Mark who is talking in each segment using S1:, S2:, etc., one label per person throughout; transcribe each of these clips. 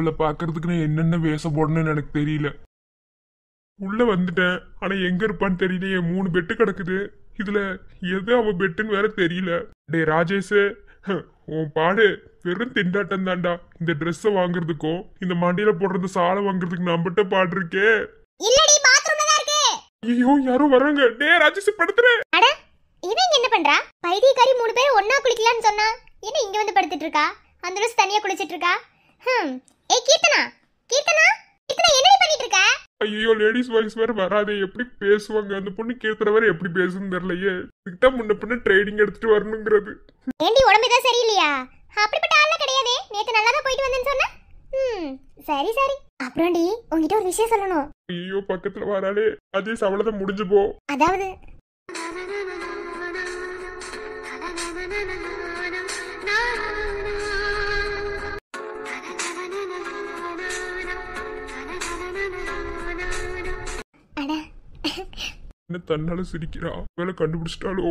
S1: அவளை பாக்குறதுக்கு நான் என்னென்ன வேஷம் போடணும்னு எனக்கு தெரியல. உள்ள வந்துட்டேன், ஆனா எங்க இருப்பான்னு தெரியலையே. 3 பெட்டு கிடக்குது, இதுல எது அவ பெட்டுன்னு வேற தெரியல. டே ராஜேஷ், உன் பாடு வெறும் திண்டாட்டம் தான்டா. இந்த ட்ரெஸ் வாங்குறதுக்கும் இந்த மண்டியில போடுறது சாலை வாங்குறதுக்கு நம்மகிட்ட பாடு இருக்கே. ஐயோ யாரோ வர்றாங்க. டே ராஜேஷ் படுத்துறே.
S2: அட இவன் என்ன பண்றா? பைத்தியக்காரி 3 பேர் ஒண்ணா குளிக்கலாம்னு சொன்னா என்ன இங்க வந்து படுத்துட்டு இருக்கா? அந்த ரோஸ் தனியா குளிச்சிட்டு இருக்கா? ஏய் கீர்த்தனா, கீர்த்தனா, கீர்த்தனா என்னடி பண்ணிட்டு இருக்க?
S1: ஐயோ லேடிஸ் வாய்ஸ் வேற வராதே, எப்படி பேசுவாங்க? அந்த பொண்ணு கீர்த்தனை வேற எப்படி பேசுன்னு தெரியலையே. இதுக்கு தான் முன்ன பின்ன ட்ரைனிங் எடுத்துட்டு வரணுங்கிறது.
S2: ஏண்டி உடம்பு தான் சரியில்லையா? அப்படிப்பட்ட ஆளெல்லாம் கிடையாதே, நேத்து நல்லா தான் போயிட்டு வந்தேன்னு சொன்ன. சரி சரி. அப்புறம்டி உங்ககிட்ட ஒரு விஷயம் சொல்லணும்.
S1: ஐயோ பக்கத்துல வராளே. அதே சவளத்தை முடிஞ்சு போ.
S2: அதாவது
S1: என்ன தன்னால சிரிக்கிறா? வேலை கண்டுபிடிச்சிட்டாலோ?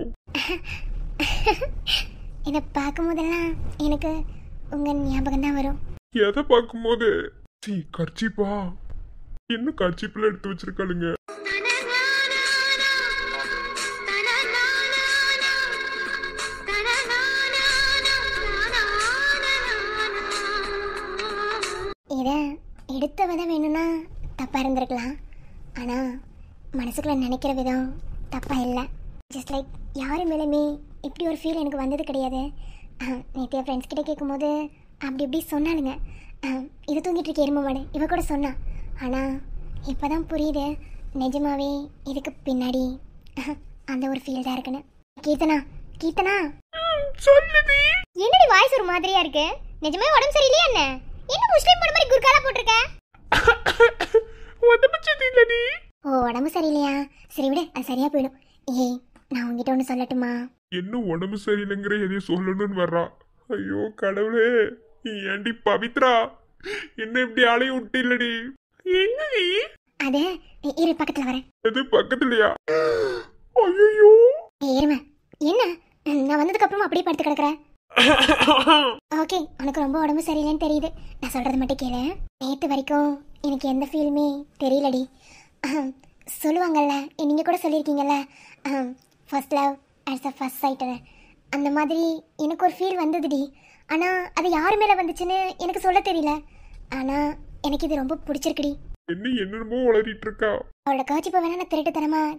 S2: இதை பார்க்கும் போதெல்லாம் எனக்கு உங்க ஞாபகம் தான் வரும்.
S1: எதை பார்க்கும் போது? கர்ச்சிப்பா, என்ன கர்ச்சிப்பில் எடுத்து வச்சிருக்காளுங்க?
S2: இதை எடுத்த விதம் வேணும்னா தப்பா இருந்திருக்கலாம், ஆனா மனசுக்குள்ள நினைக்கிற விதம் தப்பா இல்லை. ஜஸ்ட் லைக் யாரு மேலுமே இப்படி ஒரு ஃபீல் எனக்கு வந்தது கிடையாது. நேற்று என் ஃப்ரெண்ட்ஸ் கிட்ட கேட்கும்போது அப்படி இப்படி சொன்னாலுங்க. இது தூங்கிட்டு இருக்க எருமை மாடு இவ கூட சொன்னா. ஆனால் இப்போ தான் புரியுது நிஜமாவே இதுக்கு பின்னாடி அந்த ஒரு ஃபீல் தான் இருக்குன்னு. கீர்த்தனா, கீர்த்தனா என்னடி வாய்ஸ் ஒரு மாதிரியா இருக்கு? நிஜமாவே உடம்பு சரியில்லையா என்ன? என்ன முஸ்லீம் போட மாதிரி குர்காலா போட்டிருக்க? ஓ உடம்பு சரியில்லையா? சரி விடு, அது சரியா போயிடும். ஏய் நான் உங்ககிட்ட ஒன்று சொல்லட்டுமா?
S1: என்ன உடம்பு சரியில்லைங்கிற எதையும் சொல்லணும்னு வர்றா? ஐயோ கடவுளே, ஏண்டி பவித்ரா என்ன இப்படி ஆளைய விட்டு இல்லடி? எங்கடி?
S2: அது இரு பக்கத்துல வரேன்.
S1: எது பக்கத்துலயா? ஐயோ
S2: ஏறுமா என்ன? நான் வந்ததுக்கு அப்புறமா அப்படியே படுத்து கிடக்குறேன். ஓகே உனக்கு ரொம்ப உடம்பு சரியில்லைன்னு தெரியுது. நான் சொல்றது மட்டும் கேளு. நேற்று வரைக்கும் எனக்கு எந்த ஃபீலுமே தெரியலடி. சொல்லுவாங்கல்ல, நீங்கள் கூட சொல்லியிருக்கீங்கல்ல, first love at the first sight. அந்த மாதிரி எனக்கு ஒரு ஃபீல் வந்ததுடி. ஆனால் அது யார் மேலே வந்துச்சுன்னு எனக்கு சொல்ல தெரியல. ஆனால் எனக்கு இது ரொம்ப பிடிச்சிருக்குடி.
S1: என்னமோ வளரிட்டு இருக்கா.
S2: அவளோட காட்சி வேணா நான்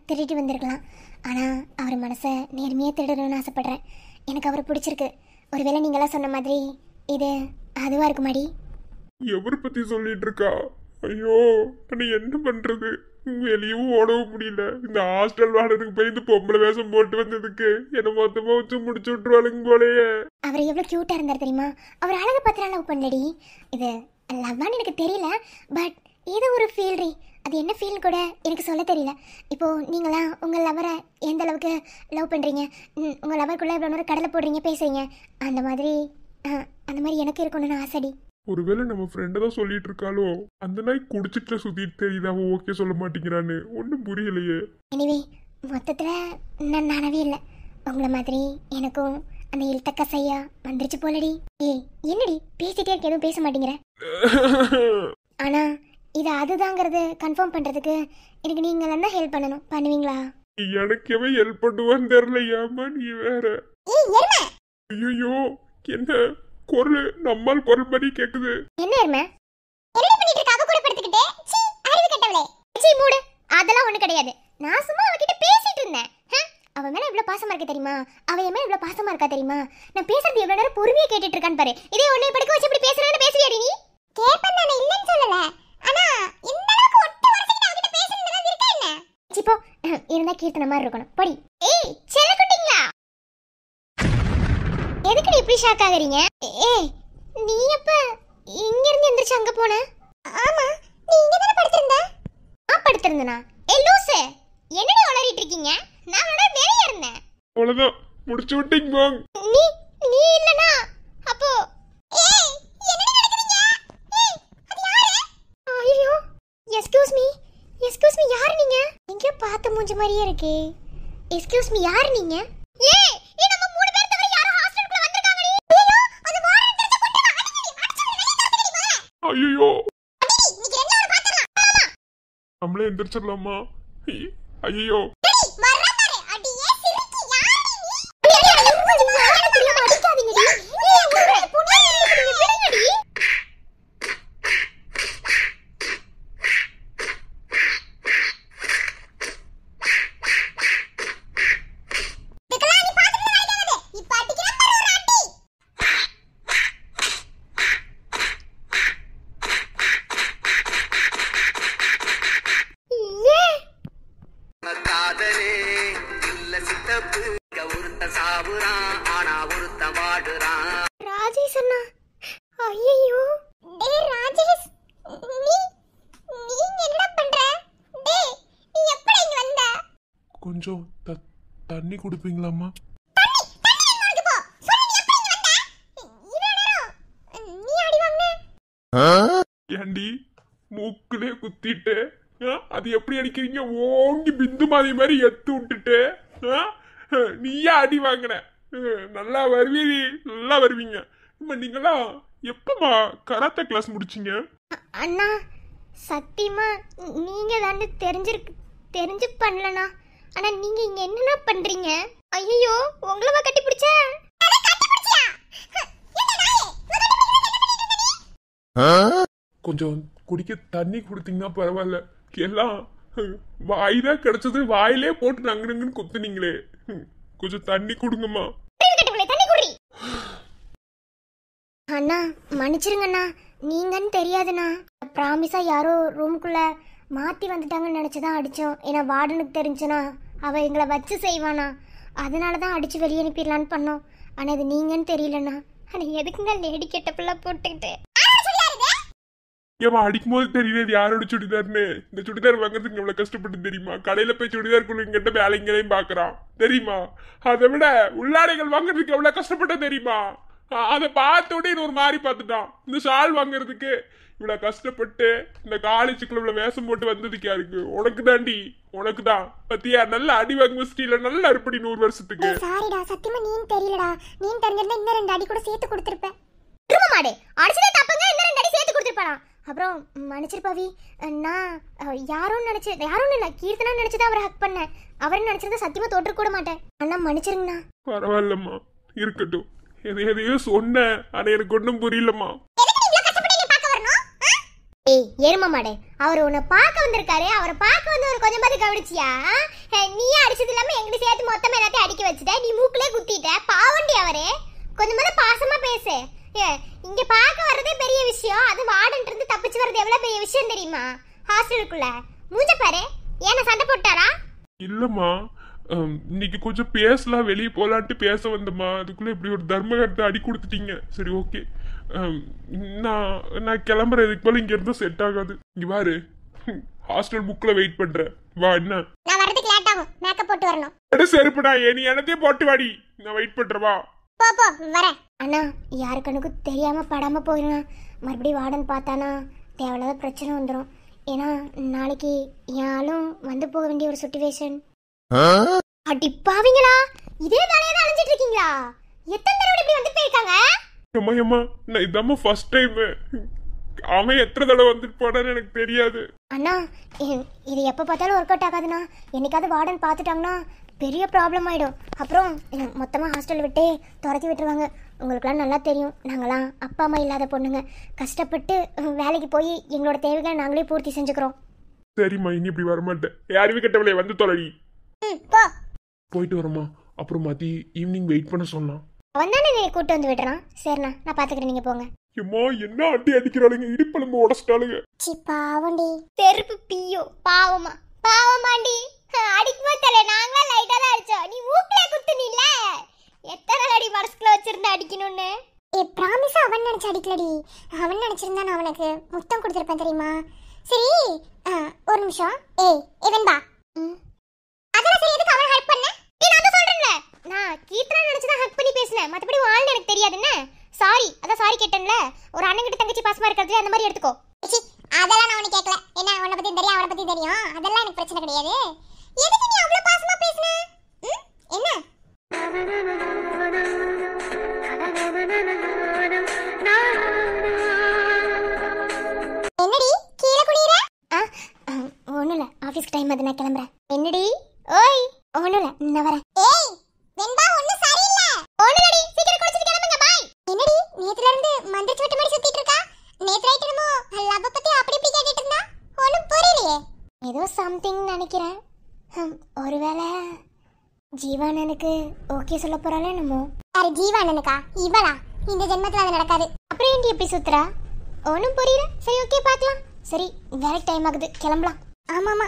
S2: திருட்டு வந்திருக்கலாம். ஆனால் அவர் மனசை நேர்மையாக திருடணும்னு ஆசைப்படுறேன். எனக்கு அவரை பிடிச்சிருக்கு. ஒருவேளை நீங்களாம் சொன்ன மாதிரி இது அதுவாக இருக்குமாடி?
S1: எவரை பற்றி சொல்லிட்டு இருக்கா? ஐயோ நான் என்ன பண்றது? வெளியவும் ஓடவும் முடியல. இந்த ஹாஸ்டல் வாடகைக்கு போய் இந்த பொம்பளை வேஷம் போட்டு வந்ததுக்கு என்ன மொத்தமா வச்சு முடிச்சு விட்டுருவாளுங்க போலயே.
S2: அவர் எவ்வளவு கியூட்டா இருந்தார் தெரியுமா? அவர் அழகை பத்திர லவ் பண்ணலடி. இது லவ்வான்னு எனக்கு தெரியல, பட் ஏதோ ஒரு ஃபீல்ரி. அது என்ன ஃபீல் கூட எனக்கு சொல்ல தெரியல. இப்போ நீங்களா உங்க லவரை எந்த அளவுக்கு லவ் பண்றீங்க, உங்க லவருக்குள்ள இவ்வளோ நேரம் கடலை போடுறீங்க, பேசுறீங்க, அந்த மாதிரி எனக்கு இருக்கணும்னு ஆசைடி.
S1: ஒருவேளை நம்ம ஃப்ரெண்டை தான் சொல்லிட்டு இருக்காளோ? அந்த நாய் குடிச்சிட்டு சுத்திட்டு தெரியுது, அவன் ஓகே சொல்ல மாட்டேங்கிறான்னு. ஒன்றும் புரியலையே.
S2: எனிவே மொத்தத்தில் நான் நானவே இல்லை. உங்களை மாதிரி எனக்கும் அந்த இழுத்தக்க சையா வந்துருச்சு போலடி. ஏய் என்னடி பேசிட்டே இருக்க, எதுவும் பேச மாட்டேங்கிற? ஆனா இது அதுதாங்கிறது கன்ஃபார்ம் பண்றதுக்கு எனக்கு நீங்க தான் ஹெல்ப் பண்ணணும். பண்ணுவீங்களா?
S1: எனக்கு எவன் ஹெல்ப் பண்ணுவான்னு தெரியலையாமா. நீ வேற. ஐயோ என்ன குரல் நம்மால் குரல் மாதிரி கேக்குது.
S2: என்ன எருமை என்ன பண்ணிட்டு இருக்க? அவ கூட படுத்துக்கிட்டே சீ அறிவு கட்டவளே. சீ மூடு. அதெல்லாம் ஒண்ணு கிடையாது. நான் சும்மா அவகிட்ட பேசிட்டு இருந்தேன். அவ மேல இவ்வளவு பாசமா இருக்க தெரியுமா? அவ என் மேல இவ்வளவு பாசமா இருக்கா தெரியுமா? நான் பேசுறது எவ்வளவு நேரம் பொறுமையா கேட்டுட்டு இருக்கான்னு பாரு. இதே உன்னை படுக்க வச்சு இப்படி பேசுறேன்னு பேசுவியாடி நீ? கேப்பேன் நானே, இல்லன்னு சொல்லல. ஆனா இந்த அளவுக்கு ஒட்ட வரசிட்டு அவகிட்ட பேசுறது இருக்கா என்ன? சிப்போ இருந்தா கீர்த்தன மாதிரி இருக்கணும். படி. ஏய் செல்ல குட்டிங்களா, எதுக்கு இப்படி ஷாக் ஆகுறீங்க? ஏய் நீ எப்ப இங்க இருந்து எந்திரச்சு அங்க போன? ஆமா நீ இங்க தான படுத்திருந்த. படுத்திருந்தனா? ஏய் லூசு, என்னடி உளறிட்டு இருக்கீங்க? நான் உடனே வெளிய இருந்தேன்.
S1: அவ்வளவுதான் முடிச்சு விட்டீங்க வாங்க.
S2: நீ நீ இல்லனா அப்போ ஏய் என்னடி நடக்குறீங்க? ஏய் அது யாரு? ஐயோ எக்ஸ்கியூஸ் மீ யார் நீங்க? எங்க பார்த்த மூஞ்சி மாதிரியே இருக்கே. எக்ஸ்கியூஸ் மீ யார் நீங்க? ஏய் நம்ம மூணு பேர் தவிர யாரோ ஹாஸ்டலுக்குள்ள வந்திருக்காங்கடி. ஐயோ அந்த வார்டன் தெரிஞ்ச கொட்டுங்க. அடிச்சு வெளிய தரடி போற.
S1: ஐயோ நம்மளே எந்திரிச்சிடலாமா? ஐயோ
S2: ராஜேஷ் அண்ணா, ஐயோ டேய் ராஜேஷ், நீ என்ன பண்ற? டேய் நீ எப்படி இங்க வந்த?
S1: கொஞ்சம் தண்ணி குடிப்பீங்களாம்மா? ஏண்டி மூக்குலே குத்திட்டு அது எப்படி அடிக்கிறீங்க? ஓங்கி பிந்து மாதிரி எத்து விட்டுட்டு நீயா அடி வாங்கின? நல்லா வருவீ, நல்லா வருவீங்க. நீங்களா எப்பமா கராத்தே கிளாஸ் முடிச்சீங்க?
S2: அண்ணா சத்தியமா நீங்க தானே தெரிஞ்சு பண்ணலண்ணா. ஆனா நீங்க இங்க என்னண்ணா பண்றீங்க? ஐயோ உங்களவா கட்டி பிடிச்ச?
S1: கொஞ்சம் குடிக்க தண்ணி கொடுத்தீங்கன்னா பரவாயில்ல. எல்லாம் வாய்தான் கிடைச்சது, வாயிலே போட்டு நங்குன்னு குத்துனீங்களே. கொஞ்சம் தண்ணி கொடுங்கம்மா.
S2: அண்ணா மன்னிச்சிருங்கண்ணா, நீங்கன்னு தெரியாதுண்ணா. ப்ராமிஸா யாரோ ரூமுக்குள்ள மாத்தி வந்துட்டாங்கன்னு நினைச்சுதான் அடிச்சோம். ஏன்னா வார்டனுக்கு தெரிஞ்சுனா அவ எங்களை வச்சு செய்வானா, அதனாலதான் அடிச்சு வெளியே அனுப்பிடலான்னு பண்ணோம். ஆனா இது நீங்கன்னு தெரியலண்ணா. ஆனா எதுக்குங்க லேடி கெட்டப்பெல்லாம் போட்டுக்கிட்டு?
S1: ஏமா அடிக்கும் போது தெரியல இது யாரோட சுடிதார்னு. இந்த சுடிதார் வாங்குறதுக்கு எவ்வளவு கஷ்டப்பட்டு தெரியுமா? கடையில போய் சுடிதார் குழுங்கிட்ட வேலைங்களையும் பாக்குறான் தெரியுமா? அதை விட உள்ளாடைகள் வாங்குறதுக்கு எவ்வளவு கஷ்டப்பட்ட தெரியுமா? அதை பார்த்தோட ஒரு மாதிரி பார்த்துட்டான். இந்த ஷால் வாங்குறதுக்கு இவ்வளவு கஷ்டப்பட்டு இந்த காலேஜுக்குள்ள இவ்வளவு வேஷம் போட்டு வந்ததுக்கு யாருக்கு? உனக்கு தாண்டி, உனக்கு தான். பத்தியா நல்ல அடி வாங்க ஸ்டீல நல்லா இருப்படி 100 வருஷத்துக்கு.
S2: சாரிடா சத்தியமா நீ தெரியலடா. நீ தெரிஞ்சிருந்தா இன்னும் 2 அடி கூட சேர்த்து கொடுத்துருப்பேன். மாடே அடிச்சதே தப்புங்க, இன்னும் 2 அடி சேர்த்து கொடுத்துருப்பானா? அப்புறம் மன்னிச்சிருப்பாவி, நான் யாரும் இல்ல கீர்த்தனா நினைச்சதா அவரை ஹக் பண்ணேன். அவரை நினைச்சிருந்தா சத்தியமா தோற்று கூட மாட்டேன். அண்ணா மன்னிச்சிருங்கண்ணா.
S1: பரவாயில்லம்மா, இருக்கட்டும். எதையோ சொன்ன, ஆனா எனக்கு ஒன்றும் புரியலம்மா.
S2: ஏய் ஏறுமா மாடே, அவர் உன்னை பார்க்க வந்திருக்காரு. அவரை பார்க்க வந்து ஒரு கொஞ்சம் மாதிரி கவனிச்சியா? நீயே அடிச்சது இல்லாம எங்கிட்ட சேர்த்து மொத்தமா எல்லாத்தையும் அடிக்க வச்சுட்ட. நீ மூக்கிலே குத்திட்ட. பாவண்டி அவரே, கொஞ்சம் பாசமா பேசு. இங்க பார்க்க வர்றதே பெரிய விஷயம். அது வார்டன் இருந்து தப்பிச்சு வர்றது எவ்வளவு பெரிய விஷயம் தெரியுமா? ஹாஸ்டலுக்குள்ள மூஞ்ச பாரு. ஏன்னா சண்டை போட்டாரா?
S1: இல்லம்மா, இன்னைக்கு கொஞ்சம் பேசலாம், வெளியே போலான்ட்டு பேச வந்தம்மா. அதுக்குள்ள இப்படி ஒரு தர்மகரத்தை அடி கொடுத்துட்டீங்க. சரி ஓகே, நான் கிளம்புறேன். இதுக்கு மேல இங்க இருந்து செட் ஆகாது. இங்க பாரு, ஹாஸ்டல் புக்ல வெயிட் பண்றேன். வா. என்ன
S2: நான் வரதுக்கு லேட் ஆகும், மேக்கப் போட்டு வரணும்.
S1: செருப்புடா, நீ என்னத்தையும் போட்டு வாடி. நான் வெயிட் பண்றேன். வா
S2: போ வரேன். அண்ணா யாருக்கனுக்கு தெரியாம படாம போயிடும். மறுபடியும் வார்டன் பார்த்தானா தேவையில்லாத பிரச்சனை வந்துடும். ஏன்னா நாளைக்கு யாரும் வந்து போக வேண்டிய ஒரு சிச்சுவேஷன். அடிப்பாவீங்களா, இதே வேலையை தான் அலைஞ்சிட்டு இருக்கீங்களா? எத்தனை தடவை இப்படி வந்து போயிருக்காங்க?
S1: அம்மா நான் இதாம்மா ஃபர்ஸ்ட் டைம். அவன் எத்தனை தடவை வந்துட்டு போனான்னு எனக்கு தெரியாது.
S2: அண்ணா இது எப்போ பார்த்தாலும் ஒர்க் அவுட் ஆகாதுண்ணா. என்னைக்காவது வார்டன் பார்த்துட்டாங்கன்னா பெரிய ப்ராப்ளம் ஆகிடும். அப்புறம் மொத்தமாக ஹாஸ்டல் விட்டே துரத்தி விட்டுருவாங்க. உங்களுக்குலாம் நல்லா தெரியும், நாங்களாம் அப்பா அம்மா இல்லாத பொண்ணுங்க. கஷ்டப்பட்டு வேலைக்கு போய் எங்களோட தேவைகளை நாங்களே பூர்த்தி செஞ்சுக்கிறோம்.
S1: சரிம்மா, இனி இப்படி வரமாட்டேன். யாருமே கெட்டவளே வந்து தொலைடி. போயிட்டு வரமா. அப்புறம் மதி ஈவினிங் வெயிட் பண்ண சொன்னான்.
S2: அவன் தானே நீ கூட்டு வந்து விடுறான். சரிண்ணா நான் பார்த்துக்கிறேன், நீங்கள் போங்க.
S1: அம்மா என்ன அடி அடிக்கிறாளுங்க, இடுப்பெலும்பு உடச்சிட்டாளுங்க.
S2: சி பாவண்டி, செருப்பு பியோ பாவமா. பாவமாண்டி அடிக்குமா தல, நாங்களா லைட்டா தான் அடிச்சோம். நீ மூக்கிலே குத்துனில்ல. எத்தனை அடி மனசுக்குள்ள வச்சிருந்தா அடிக்கணும்னு? ப்ராமிஸா அவன் நினைச்சு அடிக்கலடி. அவன் நினைச்சிருந்தா நான் அவனுக்கு முத்தம் கொடுத்துருப்பேன் தெரியுமா? சரி ஒரு நிமிஷம். இவன் பா. அதெல்லாம் சரி, எதுக்கு அவன் ஹெல்ப் பண்ண? நான் தான் சொல்றேன்ல, நான் கீர்த்தனா நினைச்சு தான் ஹக் பண்ணி பேசினேன். மத்தபடி வாழ்னு எனக்கு தெரியாதுன்னு. சாரி, அதான் சாரி கேட்டேன்ல. ஒரு அண்ணன் கிட்ட தங்கச்சி பாசமா இருக்கிறது அந்த மாதிரி எடுத்துக்கோ. அதெல்லாம் நான் உனக்கு கேட்கல. என்ன உன்னை பத்தி தெரியும், அவனை பத்தி தெரியும், அதெல்லாம் எனக்கு பிரச்சனை கிடையாது. எதுக்கு நீ அவ்வளவு பாசமா பேசுன? என்ன என்னடி கீழே குனிற? ஒண்ணுல மது நான் கிளம்புறேன். என்னடி? ஓய் ஒண்ணுல நான் வரேன். ஏய் வெண்பா ஒண்ணு சரியில்லை. ஒண்ணுலடி சீக்கிரம் குளிச்சிட்டு கிளம்புங்க. பாய். என்னடி நேத்துல இருந்து மந்திர சோட்டு மாதிரி சுத்திட்டு இருக்கா? நேத்து ரைட் என்னமோ லவ் பத்தி அப்படி இப்படி கேட்டிட்டு இருந்தா ஒண்ணும் புரியலையே. ஏதோ சம்திங் நினைக்கிறேன். ஒருவேளை ஜீவானனுக்கு ஓகே சொல்ல போறாளே என்னமோ. அரே ஜீவானனுக்கா? இவளா? இந்த ஜென்மத்துல அது நடக்காது. அப்புறம் ஏன்டி இப்படி சுத்துறா? ஒன்றும் புரியல. சரி ஓகே பார்க்கலாம். சரி வேலைக்கு டைம் ஆகுது, கிளம்பலாம். ஆமாமா.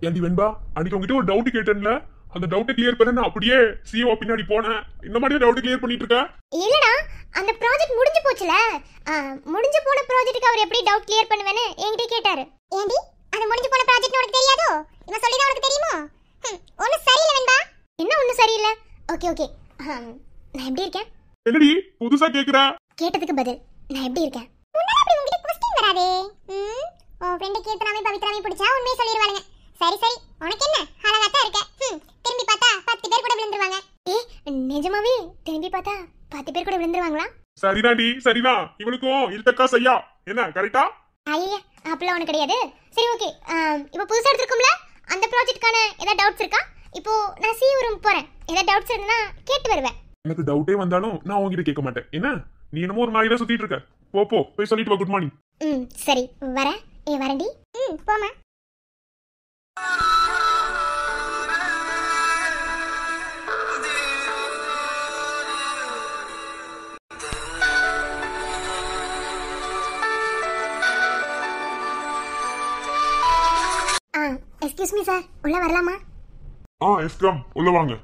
S1: ஏண்டி வெண்பா, அன்னைக்கு உங்ககிட்ட ஒரு டவுட் கேட்டேன்ல, அந்த டவுட்டை கிளியர் பண்ண நான் அப்படியே சிஓ பின்னாடி போனேன். இந்த மாதிரி டவுட் கிளியர் பண்ணிட்டு இருக்க?
S2: இல்லடா, அந்த ப்ராஜெக்ட் முடிஞ்சு போச்சுல. முடிஞ்சு போன ப்ராஜெக்ட்டுக்கு அவர் எப்படி டவுட் கிளியர் பண்ணுவேன்னு என்கிட்ட கேட்டாரு. ஏண்டி அது முடிஞ்சு போன ப்ராஜெக்ட் உனக்கு தெரியாதோ? இவன் சொல்லி தான் உனக்கு தெரியுமோ? ஒன்றும் சரியில்லை வெண்பா. என்ன ஒன்றும் சரியில்லை? Okay okay. நான் எப்படி இருக்கேன்?
S1: என்னடி புதுசா கேக்குறா?
S2: கேட்டதுக்கு பதில் நான் எப்படி இருக்கேன்? முன்னாடி அப்படி உங்ககிட்ட क्वेश्चन வராதே. உன் ஃப்ரெண்ட் கீர்த்தனாவை பவித்ராவை பிடிச்சா உண்மையை சொல்லிடுவாங்க. சரி சரி உனக்கு என்ன அழகா தான் இருக்க. திரும்பி பார்த்தா 10 பேர் கூட விழுந்துருவாங்க. நிஜமாவே திரும்பி பார்த்தா 10 பேர் கூட விழுந்துருவாங்களா?
S1: சரிதாண்டி சரிதான். இவனுக்கும் இருத்தக்கா செய்யா என்ன கரெக்டா?
S2: ஐயா அப்பலாம் ஒன்றும் கிடையாது. சரி ஓகே. இப்போ புதுசாக எடுத்துருக்கோம்ல, அந்த ப்ராஜெக்ட்கான ஏதாவது டவுட்ஸ் இருக்கா? இப்போ நான் சிஓ ரூம் போறேன். ஏதாவது டவுட்ஸ் இருந்தா கேட்டு வருவேன்.
S1: எனக்கு டவுட்டே வந்தாலும் நான் உங்ககிட்ட கேட்க மாட்டேன். என்ன நீ என்னமோ ஒரு நாய் தான் சுத்திட்டு இருக்க. போ போய் சொல்லிட்டு வா குட் மார்னிங்.
S2: சரி வரேன். வரேன்டி. போமா. எக்ஸ்கியூஸ் மீ சார், உள்ள வரலாமா?
S1: எஸ் கம், உள்ள வாங்க.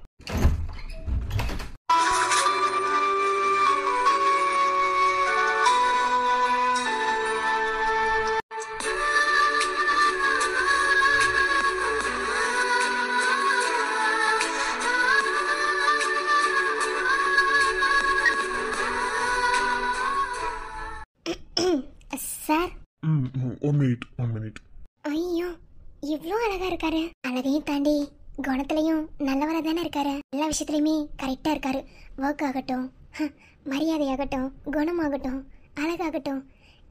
S2: Sir
S1: one minute.
S2: ஐயோ இவ்ளோ அழகா இருக்காரு. அழகையும் தாண்டி குணத்திலையும் நல்லவரா தானே இருக்காரு. எல்லா விஷயத்துலயுமே கரெக்டா இருக்காரு. ஒர்க் ஆகட்டும், மரியாதையாகட்டும், குணமாகட்டும், அழகாகட்டும்,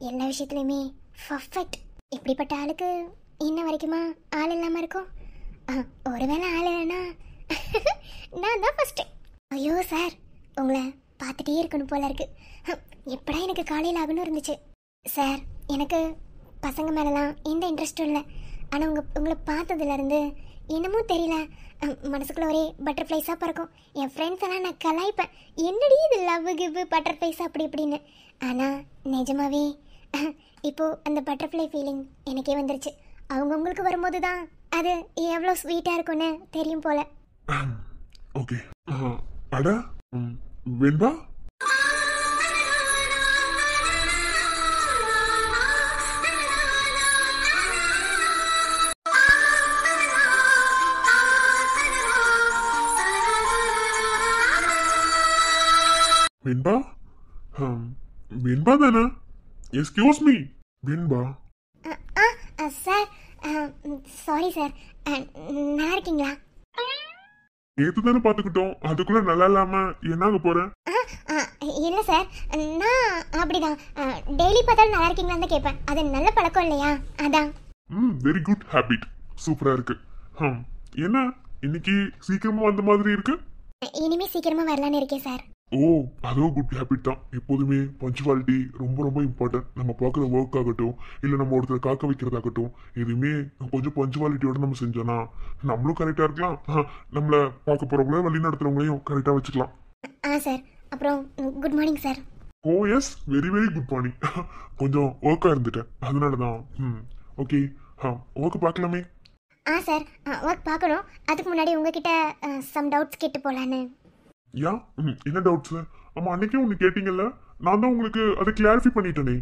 S2: எல்லா விஷயத்துலயுமே பர்ஃபெக்ட். இப்படிப்பட்ட ஆளுக்கு இன்ன வரைக்குமா ஆள் இல்லாம இருக்கும்? ஒருவேளை ஆள் இல்லைன்னா நான் தான் ஃபர்ஸ்ட். ஐயோ சார், உங்களை பார்த்துட்டே இருக்கணும் போல இருக்கு. எப்படா எனக்கு காலையில் ஆகணும் இருந்துச்சு. சார் எனக்கு பசங்க மேலெலாம் எந்த இன்ட்ரெஸ்ட்டும் இல்லை. ஆனால் உங்களை பார்த்ததுலேருந்து என்னமோ தெரியல, மனசுக்குள்ள ஒரே பட்டர்ஃப்ளைஸாக பறக்கும். என் ஃப்ரெண்ட்ஸ் எல்லாம் நான் கலாய்ப்பேன், என்னடி இது லவ் கிவ் பட்டர்ஃப்ளைஸ் அப்படி இப்படின்னு. ஆனால் நிஜமாவே இப்போது அந்த பட்டர்ஃப்ளை ஃபீலிங் எனக்கே வந்துருச்சு. அவங்கவுங்களுக்கு வரும்போது தான் அது எவ்வளோ ஸ்வீட்டாக இருக்கும்னு தெரியும் போல.
S1: ஓகே. அட வெண்பா, வெண்பா வெண்பா தானே? எஸ்கியூஸ் மீ வெண்பா.
S2: சார் சாரி சார், நல்லா இருக்கீங்களா?
S1: நேத்து தானே பாத்துக்கிட்டோம், அதுக்குள்ள நல்லா இல்லாம என்னாக போறேன்?
S2: இல்லை சார், நான் அப்படிதான் டெய்லி பார்த்தாலும் நல்லா இருக்கீங்களான்னு தான் கேட்பேன். அது நல்ல பழக்கம் இல்லையா, அதான்.
S1: வெரி குட் ஹேபிட், சூப்பரா இருக்கு. என்ன இன்னைக்கு சீக்கிரமா வந்த மாதிரி இருக்கு?
S2: இனிமே சீக்கிரமா வரலான்னு இருக்கேன் சார்.
S1: ஓ, அதுவும் குட் ஹேபிட் தான். எப்போதுமே பஞ்சுவாலிட்டி ரொம்ப ரொம்ப இம்பார்ட்டன்ட். நம்ம பார்க்குற ஒர்க் ஆகட்டும், இல்லை நம்ம ஒருத்தர் காக்க வைக்கிறதாகட்டும், எதுவுமே கொஞ்சம் பஞ்சுவாலிட்டியோட நம்ம செஞ்சோன்னா நம்மளும் கரெக்டாக இருக்கலாம், நம்மளை பார்க்க போகிறவங்களையும் வழி நடத்துகிறவங்களையும் கரெக்டாக வச்சுக்கலாம்.
S2: சார் அப்புறம் good morning sir.
S1: Oh yes, very very good morning. கொஞ்சம் ஒர்க்காக இருந்துட்டேன், அதனால தான். ஓகே, ஒர்க்கு பார்க்கலாமே.
S2: சார் ஒர்க் பார்க்கணும். அதுக்கு முன்னாடி உங்ககிட்ட சம் டவுட்ஸ் கேட்டு போகலான்னு.
S1: யா, என்ன டவுட்ஸ்? ஆமா, அன்னைக்கே ஒன்று கேட்டீங்கல்ல, நான் தான் உங்களுக்கு அதை கிளாரிஃபை பண்ணிட்டேனே.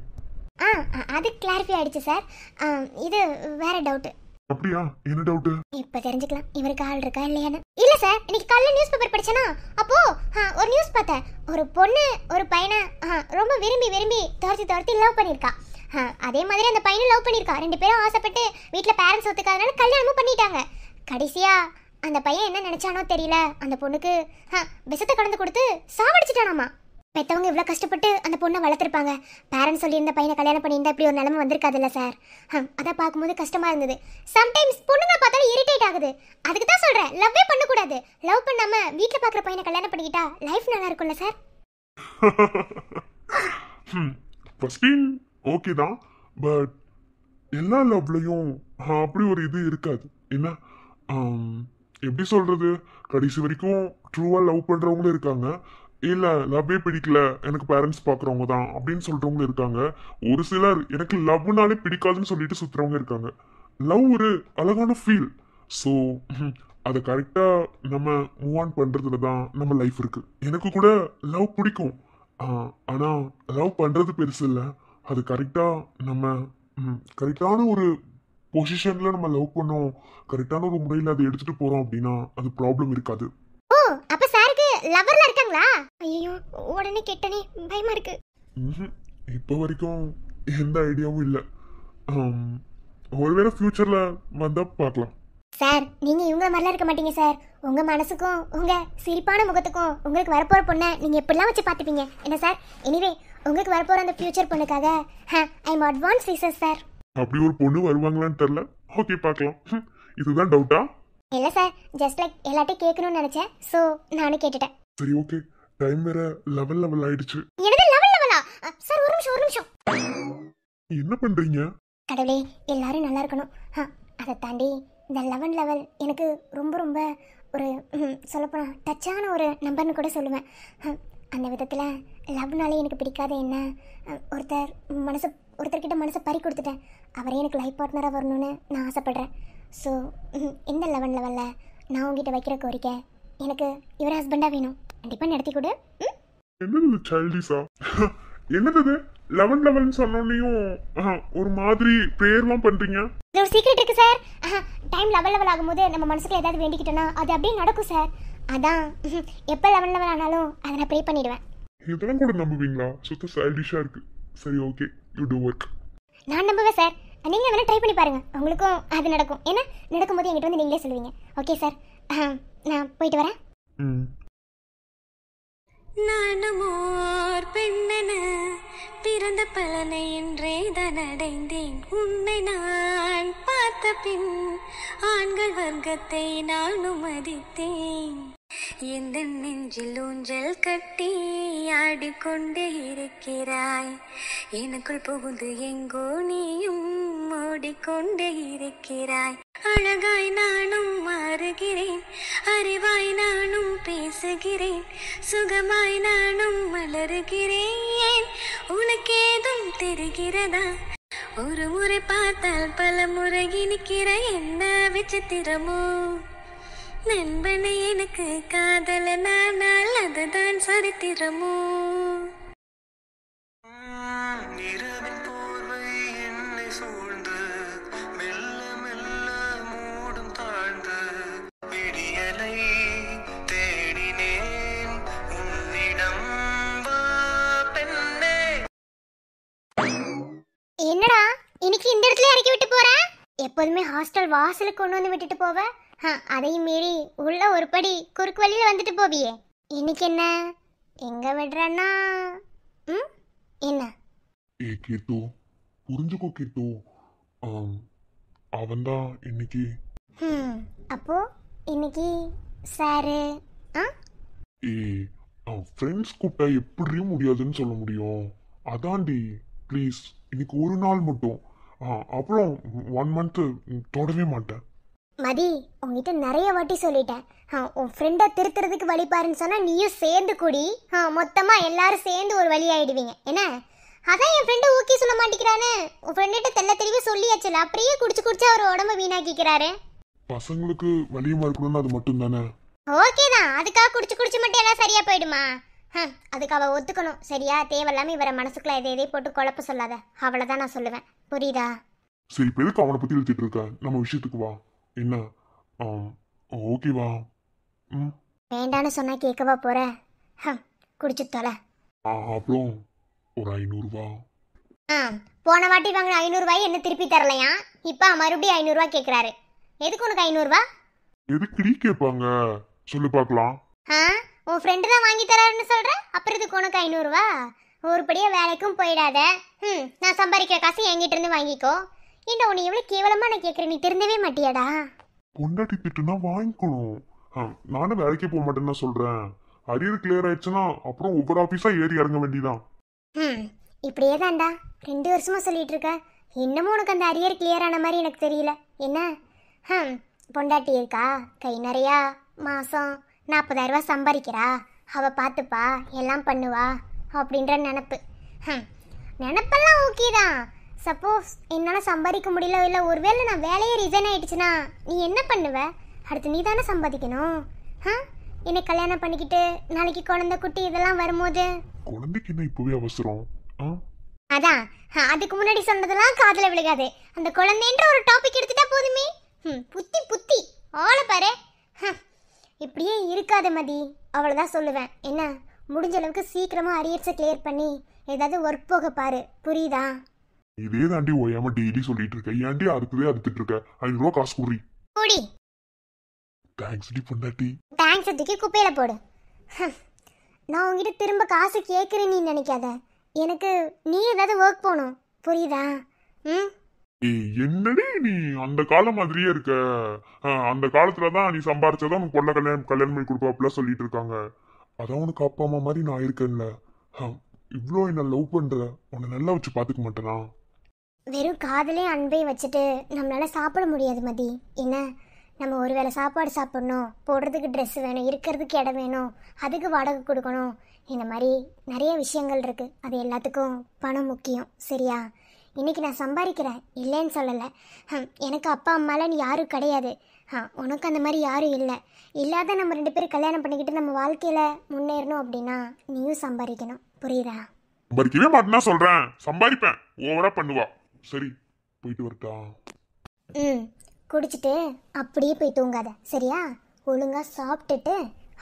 S2: அது கிளாரிஃபை ஆயிடுச்சு சார். இது வேற டவுட்.
S1: அப்படியா? என்ன டவுட்?
S2: இப்ப தெரிஞ்சுக்கலாம் இவருக்கு ஆள் இருக்கா இல்லையான்னு. இல்ல சார், இன்னைக்கு காலையில நியூஸ் பேப்பர் படிச்சேனா, அப்போ ஒரு நியூஸ் பார்த்தேன். ஒரு பொண்ணு ஒரு பையனை ரொம்ப விரும்பி விரும்பி துரத்தி லவ் பண்ணிருக்கா. அதே மாதிரி அந்த பையனும் லவ் பண்ணிருக்கா. 2 பேரும் ஆசைப்பட்டு வீட்டுல பேரண்ட்ஸ் ஒத்துக்காதனால கல்யாணமும் பண்ணிட்டாங்க. கடைசியா அந்த பையன் என்ன நினைச்சானோ தெரியல, அந்த பொண்ணுக்கு விஷத்தை கலந்து கொடுத்து சாவடிச்சிட்டானாமா. பெத்தவங்க இவ்வளோ கஷ்டப்பட்டு அந்த பொண்ணை வளர்த்துருப்பாங்க. பேரண்ட்ஸ் சொல்லியிருந்த பையனை கல்யாணம் பண்ணியிருந்தா இப்படி ஒரு நிலைமை வந்திருக்காதுல்ல சார். அதை பார்க்கும்போது கஷ்டமா இருந்தது. சம்டைம்ஸ் பொண்ணுங்க பார்த்தாலும் இரிட்டேட் ஆகுது. அதுக்கு தான் சொல்கிறேன், லவ்வே பண்ணக்கூடாது. லவ் பண்ணாம வீட்டில் பார்க்குற பையனை கல்யாணம் பண்ணிக்கிட்டா லைஃப் நல்லா இருக்கும்ல சார்.
S3: ஃபர்ஸ்டின் ஓகே தான், பட் எல்லா லவ்லையும் அப்படி ஒரு இது இருக்காது. என்ன எப்படி சொல்றது, கடைசி வரைக்கும் ட்ரூவா லவ் பண்றவங்களும் இருக்காங்க, இல்ல லவ்வே பிடிக்கல எனக்கு பேரண்ட்ஸ் பாக்குறவங்க தான் அப்படின்னு சொல்றவங்களும் இருக்காங்க. ஒரு சிலர் எனக்கு லவ்னாலே பிடிக்காதுன்னு சொல்லிட்டு சுத்துறவங்க இருக்காங்க. லவ் ஒரு அழகான ஃபீல். ஸோ அதை கரெக்டா நம்ம மூவ் ஆன் பண்றதுல தான் நம்ம லைஃப் இருக்கு. எனக்கு கூட லவ் பிடிக்கும், ஆனா லவ் பண்றது பெருசு இல்லை. அது கரெக்டா நம்ம கரெக்டான ஒரு பொசிஷன்ல நம்ம லவ் பண்ணோம், கரெக்டான ஒரு முறையில் அதை எடுத்துட்டு போறோம் அப்படின்னா அது ப்ராப்ளம் இருக்காது.
S2: ஓ, அப்ப சாருக்கு லவர்ல இருக்காங்களா? ஐயோ, உடனே கேட்டனே, பயமா இருக்கு.
S3: இப்போ வரைக்கும் எந்த ஐடியாவும் இல்லை. ஒருவேளை ஃபியூச்சர்ல வந்தா பார்க்கலாம்.
S2: சார், நீங்க இவங்க மாதிரிலாம் இருக்க மாட்டீங்க சார். உங்க மனசுக்கும் உங்க சிரிப்பான முகத்துக்கும் உங்களுக்கு வரப்போற பொண்ணை நீங்க எப்படிலாம் வச்சு பார்த்துப்பீங்க என்ன சார்? எனிவே, உங்களுக்கு வரப்போற அந்த ஃபியூச்சர் பொண்ணுக்காக I am advance wishes sir.
S3: அப்படி ஒரு பொண்ணு வருவாங்களான்னு தெரியல. ஓகே, பார்க்கலாம். இதுதான் டவுட்டா?
S2: இல்ல சார், ஜஸ்ட் லைக் எல்லாத்தையும் கேட்கணும்னு நினைச்சேன், ஸோ நானும் கேட்டுட்டேன்.
S3: சரி, ஓகே. டைம் வேற லெவல் ஆயிடுச்சு.
S2: என்னது லெவலா? சார், ஒரு நிமிஷம்.
S3: என்ன பண்றீங்க?
S2: கடவுளே, எல்லாரும் நல்லா இருக்கணும். அதை தாண்டி இந்த லெவல் எனக்கு ரொம்ப ரொம்ப ஒரு சொல்லப்போனால் டச்சான ஒரு நம்பர்னு கூட சொல்லுவேன். அந்த விதத்தில் லவ்னாலே எனக்கு பிடிக்காத என்ன, ஒருத்தர்கிட்ட மனசை பறி கொடுத்துட்டேன். அவரே எனக்கு லைஃப் பார்ட்னராக வரணும்னு நான் ஆசைப்பட்றேன். ஸோ இந்த லெவலில் நான் உங்ககிட்ட வைக்கிற கோரிக்கை, எனக்கு இவர் ஹஸ்பண்டாக வேணும். கண்டிப்பாக நடத்தி கொடு.
S3: என்னது சைல்டிஷா? என்னது லெவல் சொன்னோன்னையும் ஒரு மாதிரி ப்ரேயர்லாம் பண்றீங்க?
S2: இது ஒரு சீக்ரெட் இருக்கு சார். டைம் லெவல் ஆகும்போது நம்ம மனசுக்குள்ள ஏதாவது வேண்டிக்கிட்டோன்னா அது அப்படியே நடக்கும் சார். அதான் எப்போ லெவல் ஆனாலும் அதை நான் ப்ரே பண்ணிடுவேன்.
S3: இதெல்லாம் கூட நம்புவீங்களா? சுத்த சைல்டிஷா இருக்கு. சரி, ஓகே, யூ டு ஒர்க்.
S2: நான் நம்புவேன் சார். நீங்கள் வேணால் ட்ரை பண்ணி பாருங்கள், உங்களுக்கும் அது நடக்கும். ஏன்னா நடக்கும்போது என்கிட்ட வந்து நீங்களே சொல்லுவீங்க. ஓகே சார், நான் போயிட்டு வரேன்.
S4: நானுமோர் பெண்ணென பிறந்த பலனை என்றே தான் அடைந்தேன். உன்னை நான் பார்த்த பின் ஆண்கள் வர்க்கத்தை நானும் மதித்தேன். எந்த நெஞ்சில் ஊஞ்சல் கட்டி ஆடிக்கொண்டே இருக்கிறாய். எனக்குள் புகுந்து எங்கோ நீயும் ஓடிக்கொண்டே இருக்கிறாய். அழகாய் நானும் மாறுகிறேன், அறிவாய் நானும் பேசுகிறேன், சுகமாய் நானும் மலருகிறேன். உனக்கேதும் தெரிகிறதா? ஒரு முறை பார்த்தால் பல முறை இனிக்கிற என்ன விசித்திரமோ? நண்பனை எனக்கு காதலனானால் அதுதான் சரித்திரமோ? இரவின் போர்வை என்னை சூழ்ந்து மெல்ல மெல்ல மூடும் தாழ்ந்து விடியலை தேடினேன் உன்னிடம் வா பெண்ணே.
S2: என்னடா இன்னைக்கு இந்த இடத்துல இறக்கி விட்டு போற? எப்போதுமே ஹாஸ்டல் வாசலுக்கு கொண்டு வந்து விட்டுட்டு போவ, அதையும் மீறி உள்ள ஒரு படி குறுக்கு வழியில வந்துட்டு போவியே. இன்னைக்கு என்ன எங்க விடுறன்னா? என்ன?
S3: கீர்த்து, புரிஞ்சுக்கோ கீர்த்து. அவன்தான் இன்னைக்கு.
S2: அப்போ இன்னைக்கு சாரு
S3: ஃப்ரெண்ட்ஸ் கூப்பிட்டா எப்படி முடியாதுன்னு சொல்ல முடியும்? அதான்டி, ப்ளீஸ் இன்னைக்கு ஒரு நாள் மட்டும். அப்புறம் 1 month தொடவே மாட்டேன்.
S2: மதி, உங்ககிட்ட நிறைய வாட்டி சொல்லிட்டேன், உன் ஃப்ரெண்டை திருத்துறதுக்கு வழி பாருன்னு சொன்னா நீயும் சேர்ந்து கூடி மொத்தமா எல்லாரும் சேர்ந்து ஒரு வழி ஆயிடுவீங்க என்ன? அதான் என் ஃப்ரெண்டு ஓகே சொல்ல மாட்டேங்கிறானே. உன் ஃப்ரெண்ட்ட தெல்ல தெளிவா சொல்லியாச்சுல, அப்படியே குடிச்சு அவர் உடம்ப வீணாக்கிக்கிறாரு.
S3: பசங்களுக்கு வலியமா இருக்கணும்னு அது மட்டும் தானே?
S2: ஓகே தான், அதுக்காக குடிச்சு மட்டும் எல்லாம் சரியா போயிடுமா? அதுக்கு அவ ஒத்துக்கணும் சரியா? தேவையில்லாம இவரை மனசுக்குள்ள எதை போட்டு குழப்ப சொல்லாத, அவ்வளவுதான் நான் சொல்லுவேன். புரியுதா?
S3: சரி, இப்ப எதுக்கு அவனை பத்தி எழுதிட்டு இருக்க? நம்ம விஷயத்துக்கு வா. என்ன ஓகேவா?
S2: வேண்டான்னு சொன்னா கேட்கவா போற? குடிச்சு தொலை.
S3: அப்புறம் ஒரு 500 ரூபா.
S2: போன வாட்டி வாங்கின 500 ரூபாய் என்ன திருப்பி தரலையா? இப்ப மறுபடியும் 500 ரூபாய் கேட்கிறாரு. எதுக்கு உனக்கு 500 ரூபாய்?
S3: எதுக்குடி கேட்பாங்க சொல்லு பார்க்கலாம்.
S2: உன் ஃப்ரெண்டு தான் வாங்கி தராருன்னு சொல்ற, அப்புறம் இதுக்கு உனக்கு 500 ரூபா? ஒருபடியா வேலைக்கும் போயிடாத. நான் சம்பாதிக்கிற காசு என்கிட்ட இருந்து வாங்கிக்கோ. ஏண்டா உன்னை எவ்வளவு கேவலமா நான் கேட்கறேன், நீ திருந்தவே மாட்டியாடா?
S3: பொண்டாட்டி திட்டுனா வாங்கிக்கணும். நானும் வேலைக்கே போக மாட்டேன்னு சொல்றேன். அரியர் கிளியர் ஆயிடுச்சுன்னா அப்புறம் ஒவ்வொரு ஆபீஸா ஏறி இறங்க வேண்டியதான்.
S2: இப்படியே தான்டா 2 வருஷமா சொல்லிட்டு இருக்க. இன்னமும் உனக்கு அந்த அரியர் கிளியர் ஆன மாதிரி எனக்கு தெரியல. என்ன பொண்டாட்டி இருக்கா, கை நிறையா மாசம் 40,000 ரூபா சம்பாதிக்கிறா, அவ பார்த்துப்பா எல்லாம் பண்ணுவா அப்படின்ற நினப்பு. நினப்பெல்லாம் ஓகே தான். சப்போஸ் என்னால் சம்பாதிக்க முடியல, இல்லை ஒருவேளை நான் வேலையே ரிசைன் ஆயிடுச்சுன்னா நீ என்ன பண்ணுவ? அடுத்து நீ தானே சம்பாதிக்கணும். என்னை கல்யாணம் பண்ணிக்கிட்டு நாளைக்கு குழந்தை குட்டி இதெல்லாம் வரும்போது
S3: குழந்தைக்கு என்ன இப்பவே அவசரம்?
S2: அதான் அதுக்கு முன்னாடி சொன்னதெல்லாம் காதுல விழுகாது. அந்த குழந்தைன்ற ஒரு டாபிக் எடுத்துட்டா போதுமே. புத்தி புத்தி ஆள பாரு. இப்படியே இருக்காத மதி, அவ்வளோதான் சொல்லுவேன். என்ன, முடிஞ்ச அளவுக்கு சீக்கிரமா அரியர்ஸை கிளியர் பண்ணி ஏதாவது ஒர்க் போக பாரு, புரியுதா?
S3: இதே தாண்டி ஓயாம டெய்லி சொல்லிட்டு இருக்க. ஏன்டி அதுக்குதே அறுத்துட்டு இருக்க? 500 ரூபா காசு கூறி.
S2: கூடி.
S3: தேங்க்ஸ் டி பொண்டாட்டி.
S2: தேங்க்ஸ் தூக்கி குப்பையில போடு. நான் உங்ககிட்ட திரும்ப காசு கேட்குறேன்னு நீ நினைக்காத. எனக்கு நீ ஏதாவது ஒர்க் போகணும், புரியுதா?
S3: என்னடி நீ அந்த காலம் மாதிரியே இருக்க. அந்த காலத்துலதான் நீ சம்பாரிச்சதான் உனக்கு பொண்ணை கல்யாணம் பண்ணி கொடுப்பா அப்படிலாம் சொல்லிட்டு இருக்காங்க. அதான் உனக்கு அப்பா அம்மா மாதிரி நான் இருக்கேன்ல. இவ்வளோ என்ன லவ் பண்ற, உன்னை நல்லா வச்சு பாத்துக்க மாட்டேனா?
S2: வெறும் காதலே அன்பை வச்சுட்டு நம்மளால சாப்பிட முடியாது மதி. என்ன, நம்ம ஒரு வேளை சாப்பாடு சாப்பிடணும், போடுறதுக்கு ட்ரெஸ் வேணும், இருக்கிறதுக்கு இடம் வேணும், அதுக்கு வாடகை கொடுக்கணும். இந்த மாதிரி நிறைய விஷயங்கள் இருக்குது. அது எல்லாத்துக்கும் பணம் முக்கியம், சரியா? இன்றைக்கி நான் சம்பாதிக்கிறேன், இல்லைன்னு சொல்லலை. எனக்கு அப்பா அம்மாலாம் யாரும் கிடையாது. உனக்கு அந்த மாதிரி யாரும் இல்லை. இல்லாத நம்ம 2 பேரும் கல்யாணம் பண்ணிக்கிட்டு நம்ம வாழ்க்கையில் முன்னேறணும் அப்படின்னா நீயும் சம்பாதிக்கணும், புரியுதா?
S3: சம்பாதிக்கவே மாட்டேன்னா சொல்கிறேன். சம்பாதிப்பேன், ஓவரா பண்ணுவா. சரி, போயிட்டு வரட்டா?
S2: குடிச்சிட்டு அப்படியே போய் தூங்காத, சரியா? ஒழுங்காக சாப்பிட்டுட்டு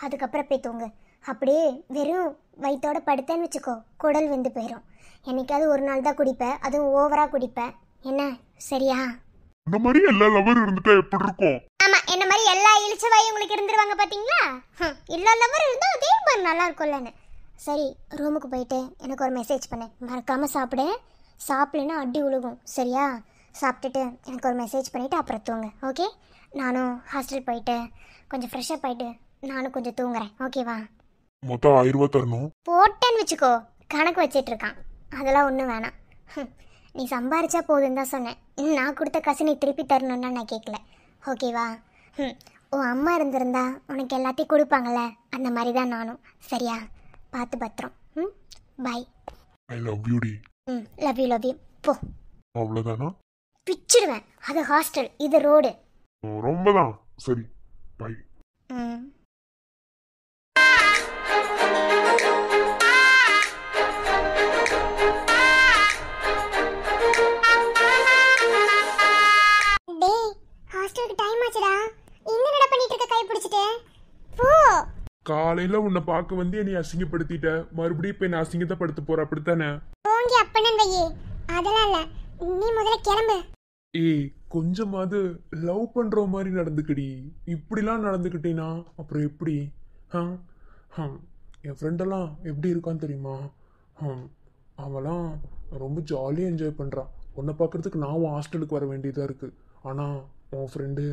S2: அதுக்கப்புறம் போய் தூங்கு. அப்படியே வெறும் வயிற்றோட படுத்தேன்னு வச்சுக்கோ, குடல் வெந்து போயிடும். என்னைக்காவது ஒரு நாள் தான் குடிப்பேன், அதுவும் ஓவராக குடிப்பேன். என்ன, சரியா?
S3: இந்த மாதிரி எல்லா லவர் இருந்துட்டா எப்படி இருக்கும்?
S2: ஆமாம், என்ன மாதிரி எல்லா இழிச்சவாயும் உங்களுக்கு இருந்துருவாங்க பார்த்தீங்களா? எல்லா லவர் இருந்தால் அதே மாதிரி நல்லா இருக்கும்லன்னு. சரி, ரூமுக்கு போயிட்டு எனக்கு ஒரு மெசேஜ் பண்ணு. மறக்காமல் சாப்பிடு. சாப்பிடலன்னா அடி உழுகும், சரியா? சாப்பிட்டுட்டு எனக்கு ஒரு மெசேஜ் பண்ணிவிட்டு அப்புறம் தூங்கு, ஓகே? நானும் ஹாஸ்டல் போயிட்டு கொஞ்சம் ஃப்ரெஷ்ஷப் ஆகிட்டு நானும் கொஞ்சம் தூங்குறேன், ஓகேவா?
S3: மொத்தம் 1000 ரூபா தரணும்.
S2: போட்டேன்னு வச்சுக்கோ, கணக்கு வச்சிட்டு இருக்கான். அதெல்லாம் ஒன்றும் வேணாம். நீ சம்பாரிச்சா போதுன்னு தான் சொன்னேன். நான் கொடுத்த காசு நீ திருப்பி தரணுன்னா நான் கேட்கல, ஓகேவா? உன் அம்மா இருந்திருந்தா உனக்கு எல்லாத்தையும் கொடுப்பாங்கள்ல, அந்த மாதிரி தான் நானும், சரியா? பார்த்து பத்திரம். பாய்.
S3: ஐ லவ் யூ டி.
S2: Love you love you. போ.
S3: அவ்வளோதானா?
S2: பிச்சிடுவேன். அது ஹாஸ்டல், இது ரோடு.
S3: ரொம்ப தான். சரி, பாய்.
S2: ஹாஸ்டலுக்கு டைம் ஆச்சுடா. என்னடா பண்ணிட்டு இருக்க கை பிடிச்சிட்டு? போ.
S1: காலையில உன்னை பார்க்க வந்து என்னை அசிங்கப்படுத்திட்ட, மறுபடியும் இப்ப என்ன அசிங்கத்தை படுத்த போற, அப்படித்தானே?
S2: போங்க அப்பனன் வையே. அதெல்லாம் இல்ல, நீ முதல்ல கிளம்பு.
S1: ஏய், கொஞ்சமாவது லவ் பண்ற மாதிரி நடந்துக்கடி. இப்படிலாம் நடந்துக்கிட்டேனா அப்புறம் எப்படி? என் ஃப்ரெண்டெல்லாம் எப்படி இருக்கான்னு தெரியுமா? அவெல்லாம் ரொம்ப ஜாலியாக என்ஜாய் பண்ணுறான். உன்னை பார்க்குறதுக்கு நான் உன் ஹாஸ்டலுக்கு வர வேண்டியதாக இருக்குது. ஆனால் உன் ஃப்ரெண்டு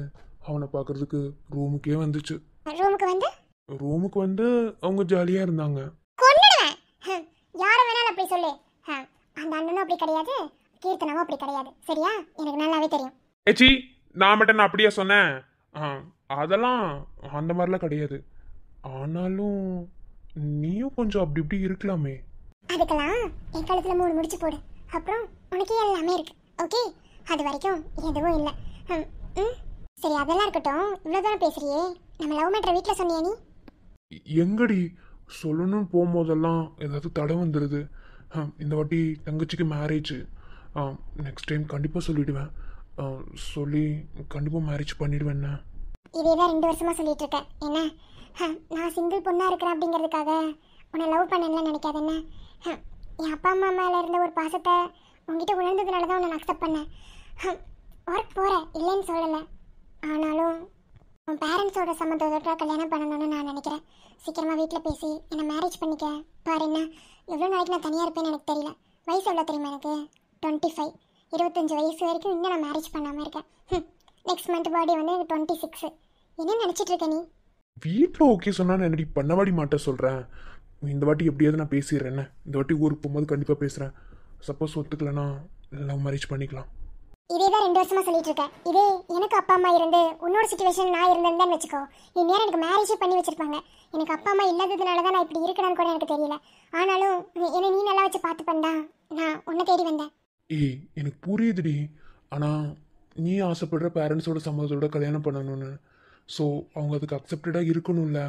S1: அவனை பார்க்குறதுக்கு ரூமுக்கே வந்துச்சு. ரூமுக்கு வந்து அவங்க ஜாலியாக இருந்தாங்க.
S2: யாரை வேணாலும் அப்படி சொல்லு. அந்த அண்ணனும் அப்படி கிடையாது, கீர்த்தனாவும் அப்படி கிடையாது, சரியா? எனக்கு நல்லாவே தெரியும்.
S1: ஏச்சி, நான் மட்டும் நான் அப்படியே சொன்னேன். அதெல்லாம் அந்த மாதிரிலாம் கிடையாது. ஆனாலும் நீயும் கொஞ்சம் அப்படி இப்படி இருக்கலாமே.
S2: அதுக்கெல்லாம் என் கழுத்துல 3 முடிச்சு போடு, அப்புறம் உனக்கு எல்லாமே இருக்கு, ஓகே? அது வரைக்கும் எதுவும் இல்லை. சரி, அதெல்லாம் இருக்கட்டும். இவ்வளோ தானே பேசுறியே, நம்ம லவ் மேட்டரை வீட்டில் சொன்னியா நீ?
S1: எங்கடி சொல்லணும்னு போகும்போதெல்லாம் ஏதாவது தடை வந்துடுது. இந்த வாட்டி தங்கச்சிக்கு மேரேஜ். நெக்ஸ்ட் டைம் கண்டிப்பாக சொல்லிவிடுவேன். சொல்லி கண்டிப்பாக மேரேஜ் பண்ணிடுவேன்.
S2: இதே தான் 2 வருஷமாக சொல்லிட்டு இருக்கேன். என்ன, நான் சிங்கிள் பொண்ணாக இருக்கிறேன் அப்படிங்கிறதுக்காக உன்னை லவ் பண்ணல நினைக்காது. என்ன, என் அப்பா அம்மா மேலே இருந்த ஒரு பாசத்தை உங்ககிட்ட உணர்ந்ததுனால தான் உன்னை அக்செப்ட் பண்ணேன். ஒர்க் போகிறேன், இல்லைன்னு சொல்லலை. ஆனாலும் உன் பேரண்ட்ஸோட சம்மந்தத்தோட கல்யாணம் பண்ணணும்னு நான் நினைக்கிறேன். சீக்கிரமாக வீட்டில் பேசி என்னை மேரேஜ் பண்ணிக்க. பாரு என்ன எவ்வளோ நாளைக்கு நான் தனியாக இருப்பேன்னு எனக்கு தெரியல. வயசு எவ்வளோ தெரியுமா எனக்கு? 25. 25 வயசு வரைக்கும் இன்னும் நான் மேரேஜ் பண்ணாமல் இருக்கேன். நெக்ஸ்ட் மந்த் பர்த்டே வந்து 26. என்ன நினச்சிட்டு இருக்க நீ?
S1: வீட்டில் ஓகே சொன்னால் என்னடி பண்ணவாடி மாட்டேன் சொல்கிறேன். இந்த வாட்டி எப்படியாவது நான் பேசிடுறேன். என்ன இந்த வாட்டி ஊருக்கு போகும்போது கண்டிப்பாக பேசுகிறேன். சப்போஸ் ஒத்துக்கலைன்னா லவ் மேரேஜ் பண்ணிக்கலாம்.
S2: இதே தான் 2 வருஷமா சொல்லிட்டு இருக்கேன். இதே எனக்கு அப்பா அம்மா இருந்து உன்னோட சுச்சுவேஷன் நான் இருந்தேன்னு வச்சுக்கோ, இந்நேரம் எனக்கு மேரேஜே பண்ணி வச்சிருப்பாங்க. எனக்கு அப்பா அம்மா இல்லாததுனால தான் நான் இப்படி இருக்கணும்னு கூட எனக்கு தெரியல. ஆனாலும் என்னை நீ நல்லா வச்சு பார்த்து பண்ணா நான் உன்னை தேடி வந்தேன்.
S1: ஏய் எனக்கு புரியுதுடி, ஆனால் நீ ஆசைப்படுற பேரண்ட்ஸோட சம்மதத்தோட கல்யாணம் பண்ணணும்னு. ஸோ அவங்க அதுக்கு அக்செப்டடாக இருக்கணும்ல.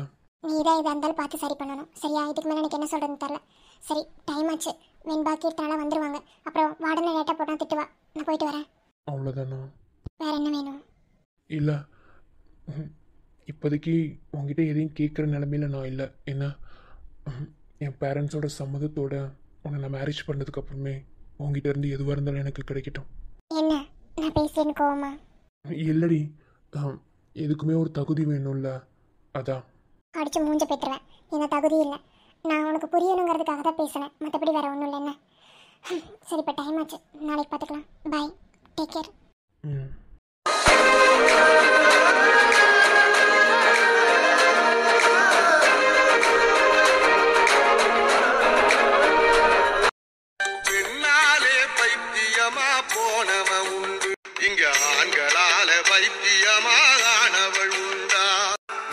S2: நீ தான் இதாக இருந்தாலும் பார்த்து சரி பண்ணணும். சரியா? இதுக்கு மேலே எனக்கு என்ன சொல்கிறதுன்னு தெரில. சரி டைம் ஆச்சு. வெண்பா கீர்த்தனால வந்துடுவாங்க. அப்புறம் வார்டனை லேட்டாக போட்டால் திட்டுவா. நான் போயிட்டு வரேன்.
S1: அவ்வளோதானா?
S2: வேற என்ன வேணும்?
S1: இல்லை இப்போதைக்கு உங்ககிட்ட எதையும் கேட்குற நிலமையில நான் இல்லை. என்ன என் பேரண்ட்ஸோட சம்மதத்தோட உன்னை நான் மேரேஜ் பண்ணதுக்கப்புறமே உங்ககிட்ட இருந்து எதுவாக இருந்தாலும் எனக்கு கிடைக்கட்டும்.
S2: என்ன நான் பேசின்னு கோவமா?
S1: இல்லடி, எதுக்குமே ஒரு தகுதி வேணும்ல, அதான்.
S2: அடிச்சு மூஞ்ச பெற்றுவேன். இந்த தகுதி இல்லை. நான் உனக்கு புரியணுங்கிறதுக்காக தான் பேசினேன். மற்றபடி வேற ஒன்றும் இல்லை. என்ன சரி இப்போ டைம் ஆச்சு. நாளைக்கு பார்த்துக்கலாம். பாய். Take care.
S4: பெண்ணாலே பைத்தியமா போனவ உண்டு, இங்க ஆண்களால பைத்தியமானவள் உண்டா?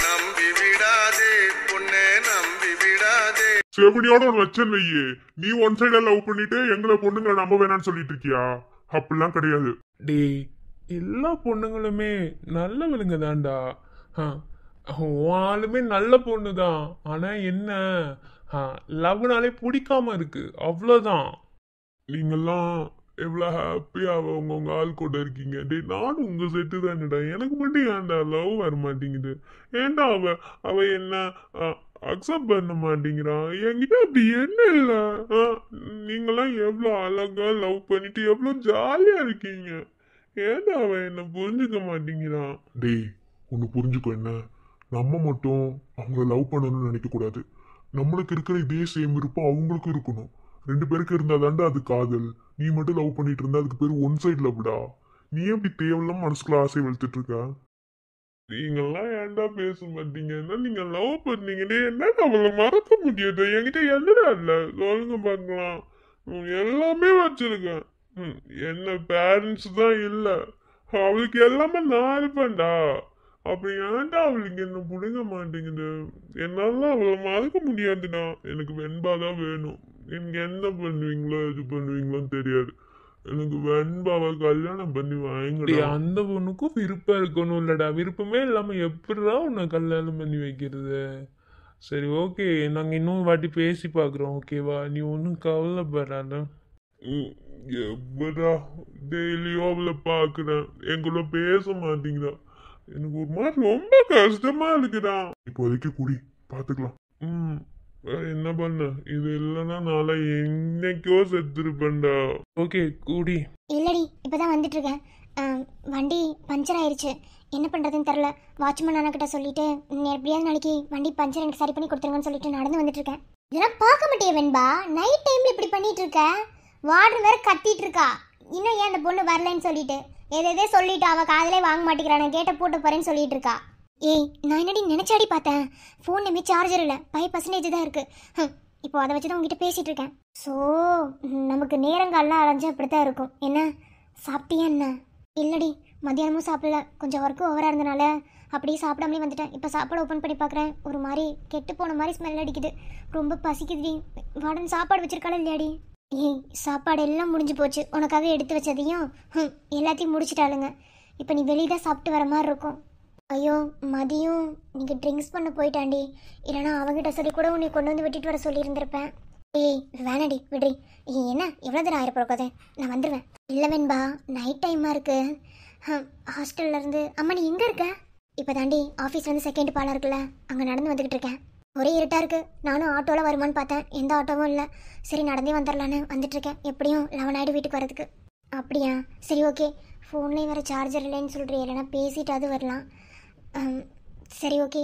S4: நம்பி விடாதே பொண்ணே, நம்பி விடாதே.
S3: செவனியோட ஒரு வச்சன் வையே. நீ ஒன் சைடா லவ் பண்ணிட்டு எங்களை பொண்ணுங்களை நம்ப வேணாம்னு சொல்லிட்டு இருக்கியா? அப்படிலாம் கிடையாது.
S1: டே எல்லா பொண்ணுங்களுமே நல்லவளுங்க தான்டா. ஆளுமே நல்ல பொண்ணு தான். ஆனால் என்ன லவ்னாலே பிடிக்காம இருக்கு, அவ்வளோதான்.
S3: நீங்கெல்லாம் எவ்வளவு ஹாப்பியா உங்க ஆள் கூட இருக்கீங்க. டே நானும் உங்க செட்டு தானடா. எனக்கு மட்டும் ஏன்டா லவ் வர மாட்டேங்குது? ஏன்டா அவ என்ன அக்செப்ட் பண்ண மாட்டேங்கிறான்? என்கிட்ட அப்படி என்ன இல்ல? நீங்கெல்லாம் எவ்வளவு அழகா லவ் பண்ணிட்டு எவ்வளவு ஜாலியா இருக்கீங்க. ஏன்டா அவன் என்ன புரிஞ்சுக்க மாட்டேங்கிறான்? டேய் ஒன்னு புரிஞ்சுக்கோ. என்ன நம்ம மட்டும் அவங்கள லவ் பண்ணணும்னு நினைக்க கூடாது. நம்மளுக்கு இருக்கிற இதே சேம் விருப்பம் அவங்களுக்கும் இருக்கணும். 2 பேருக்கு இருந்தாதாண்டா அது காதல். நீ மட்டும் லவ் பண்ணிட்டு இருந்தா அதுக்கு பேரு ஒன் சைடு லவ்டா. நீ எப்படி தேவையில்லாம மனசுக்குள்ள ஆசை வளர்த்துட்டு இருக்க? நீங்கெல்லாம் ஏன்டா பேச மாட்டீங்கன்னா? நீங்க லவ் பண்ணீங்கன்னே என்ன அவளை மறக்க முடியாது? என்கிட்ட என்னடா இல்ல சொல்லுங்க பார்க்கலாம். எல்லாமே வச்சிருக்கேன். என்ன பேரண்ட்ஸ் தான் இல்ல. அவளுக்கு எல்லாமே நான் இருப்பேன்டா. அப்படி ஏன்டா அவளுக்கு என்ன புடுங்க மாட்டேங்குது? என்னால அவளை மறக்க முடியாதுடா. எனக்கு வெண்பாதான் வேணும். நீங்க என்ன பண்ணுவீங்களோ எது பண்ணுவீங்களோன்னு தெரியாது. எனக்கு வெண்பாவை கல்யாணம் பண்ணி வாங்க.
S1: அந்த பொண்ணுக்கும் விருப்பம் இருக்கணும் இல்லடா. விருப்பமே இல்லாம எப்படிடா உன்னை கல்யாணம் பண்ணி வைக்கிறது? சரி ஓகே, நாங்க இன்னும் வாட்டி பேசி பாக்குறோம். ஓகேவா? நீ ஒன்றும் கவலைப்படாத.
S3: எப்படா டெய்லியும் அவளை பாக்குறேன், எங்களோட பேச மாட்டீங்களா? எனக்கு ஒரு மாதிரி ரொம்ப கஷ்டமா இருக்குடா. இப்போதைக்கு குடி பாத்துக்கலாம். என்ன பண்ண? இது இல்லைன்னா நாளை என்னைக்கோ செத்துருப்பேன்டா.
S1: ஓகே கூடி.
S2: இல்லடி இப்பதான் வந்துட்டு இருக்கேன். வண்டி பஞ்சர் ஆயிடுச்சு. என்ன பண்றதுன்னு தெரில. வாட்ச்மேன் அண்ணா சொல்லிட்டு எப்படியாவது நாளைக்கு வண்டி பஞ்சர் எனக்கு சரி பண்ணி கொடுத்துருங்கன்னு சொல்லிட்டு நடந்து வந்துட்டு இருக்கேன். இதெல்லாம் பார்க்க மாட்டேன் வெண்பா. நைட் டைம்ல இப்படி பண்ணிட்டு இருக்க. வார்டன் வேற கத்திட்டு இருக்கா. இன்னும் ஏன் அந்த பொண்ணு வரலன்னு சொல்லிட்டு எதே சொல்லிட்டு அவ காதலே வாங்க மாட்டேங்கிறான. கேட்ட போட்டு போறேன்னு சொல்லிட்டு இருக்கா. ஏய் நான் என்னடி நினைச்சாடி பார்த்தேன். ஃபோன்லேயுமே சார்ஜர் இல்லை, 5% தான் இருக்கு. இப்போ அதை வச்சு தான் உங்ககிட்ட பேசிட்டு இருக்கேன். ஸோ நமக்கு நேரங்கள்லாம் அரைஞ்சா அப்படித்தான் இருக்கும். என்ன சாப்பிட்டியா என்ன? இல்லடி மத்தியானமும் சாப்பிடல. கொஞ்சம் ஒர்க்கு ஓவராக இருந்தனால அப்படியே சாப்பிடாமலே வந்துட்டேன். இப்போ சாப்பாடு ஓப்பன் பண்ணி பார்க்குறேன். ஒரு மாதிரி கெட்டு போன மாதிரி ஸ்மெல் அடிக்குது. ரொம்ப பசிக்குதுடி. வார்டன் சாப்பாடு வச்சிருக்காளா இல்லையாடி? ஏய் சாப்பாடு எல்லாம் முடிஞ்சு போச்சு. உனக்காக எடுத்து வச்சதையும் எல்லாத்தையும் முடிச்சிட்டாளுங்க. இப்போ நீ வெளியே தான் சாப்பிட்டு வர மாதிரி இருக்கும். ஐயோ மதியம் நீங்கள் ட்ரிங்க்ஸ் பண்ண போயிட்டாண்டி. இல்லைனா அவங்ககிட்ட சொல்லி கூட உன்னை கொண்டு வந்து விட்டுட்டு வர சொல்லியிருந்திருப்பேன். ஏய் வேணாடி விடுறி. என்ன எவ்வளோ தூரம் ஆயிரப்போக்காது? நான் வந்துடுவேன். இல்லை வெண்பா நைட் டைமாக இருக்கு. ஹாஸ்டல்லேருந்து அம்மா நீ எங்கே இருக்க? இப்போ தாண்டி ஆஃபீஸ்லேருந்து செகண்ட் பாலம் இருக்குல்ல, அங்கே நடந்து வந்துக்கிட்டு இருக்கேன். ஒரே இருட்டாக இருக்குது. நானும் ஆட்டோவில் வருமானு பார்த்தேன். எந்த ஆட்டோவும் இல்லை. சரி நடந்தே வந்துடலான்னு வந்துட்டுருக்கேன். எப்படியும் 11 ஆகிடும் வீட்டுக்கு வரதுக்கு. அப்படியா? சரி ஓகே. ஃபோன்லேயும் வேறு சார்ஜர் இல்லைன்னு சொல்கிறீ. இல்லைனா பேசிட்டாவது வரலாம். சரி ஓகே,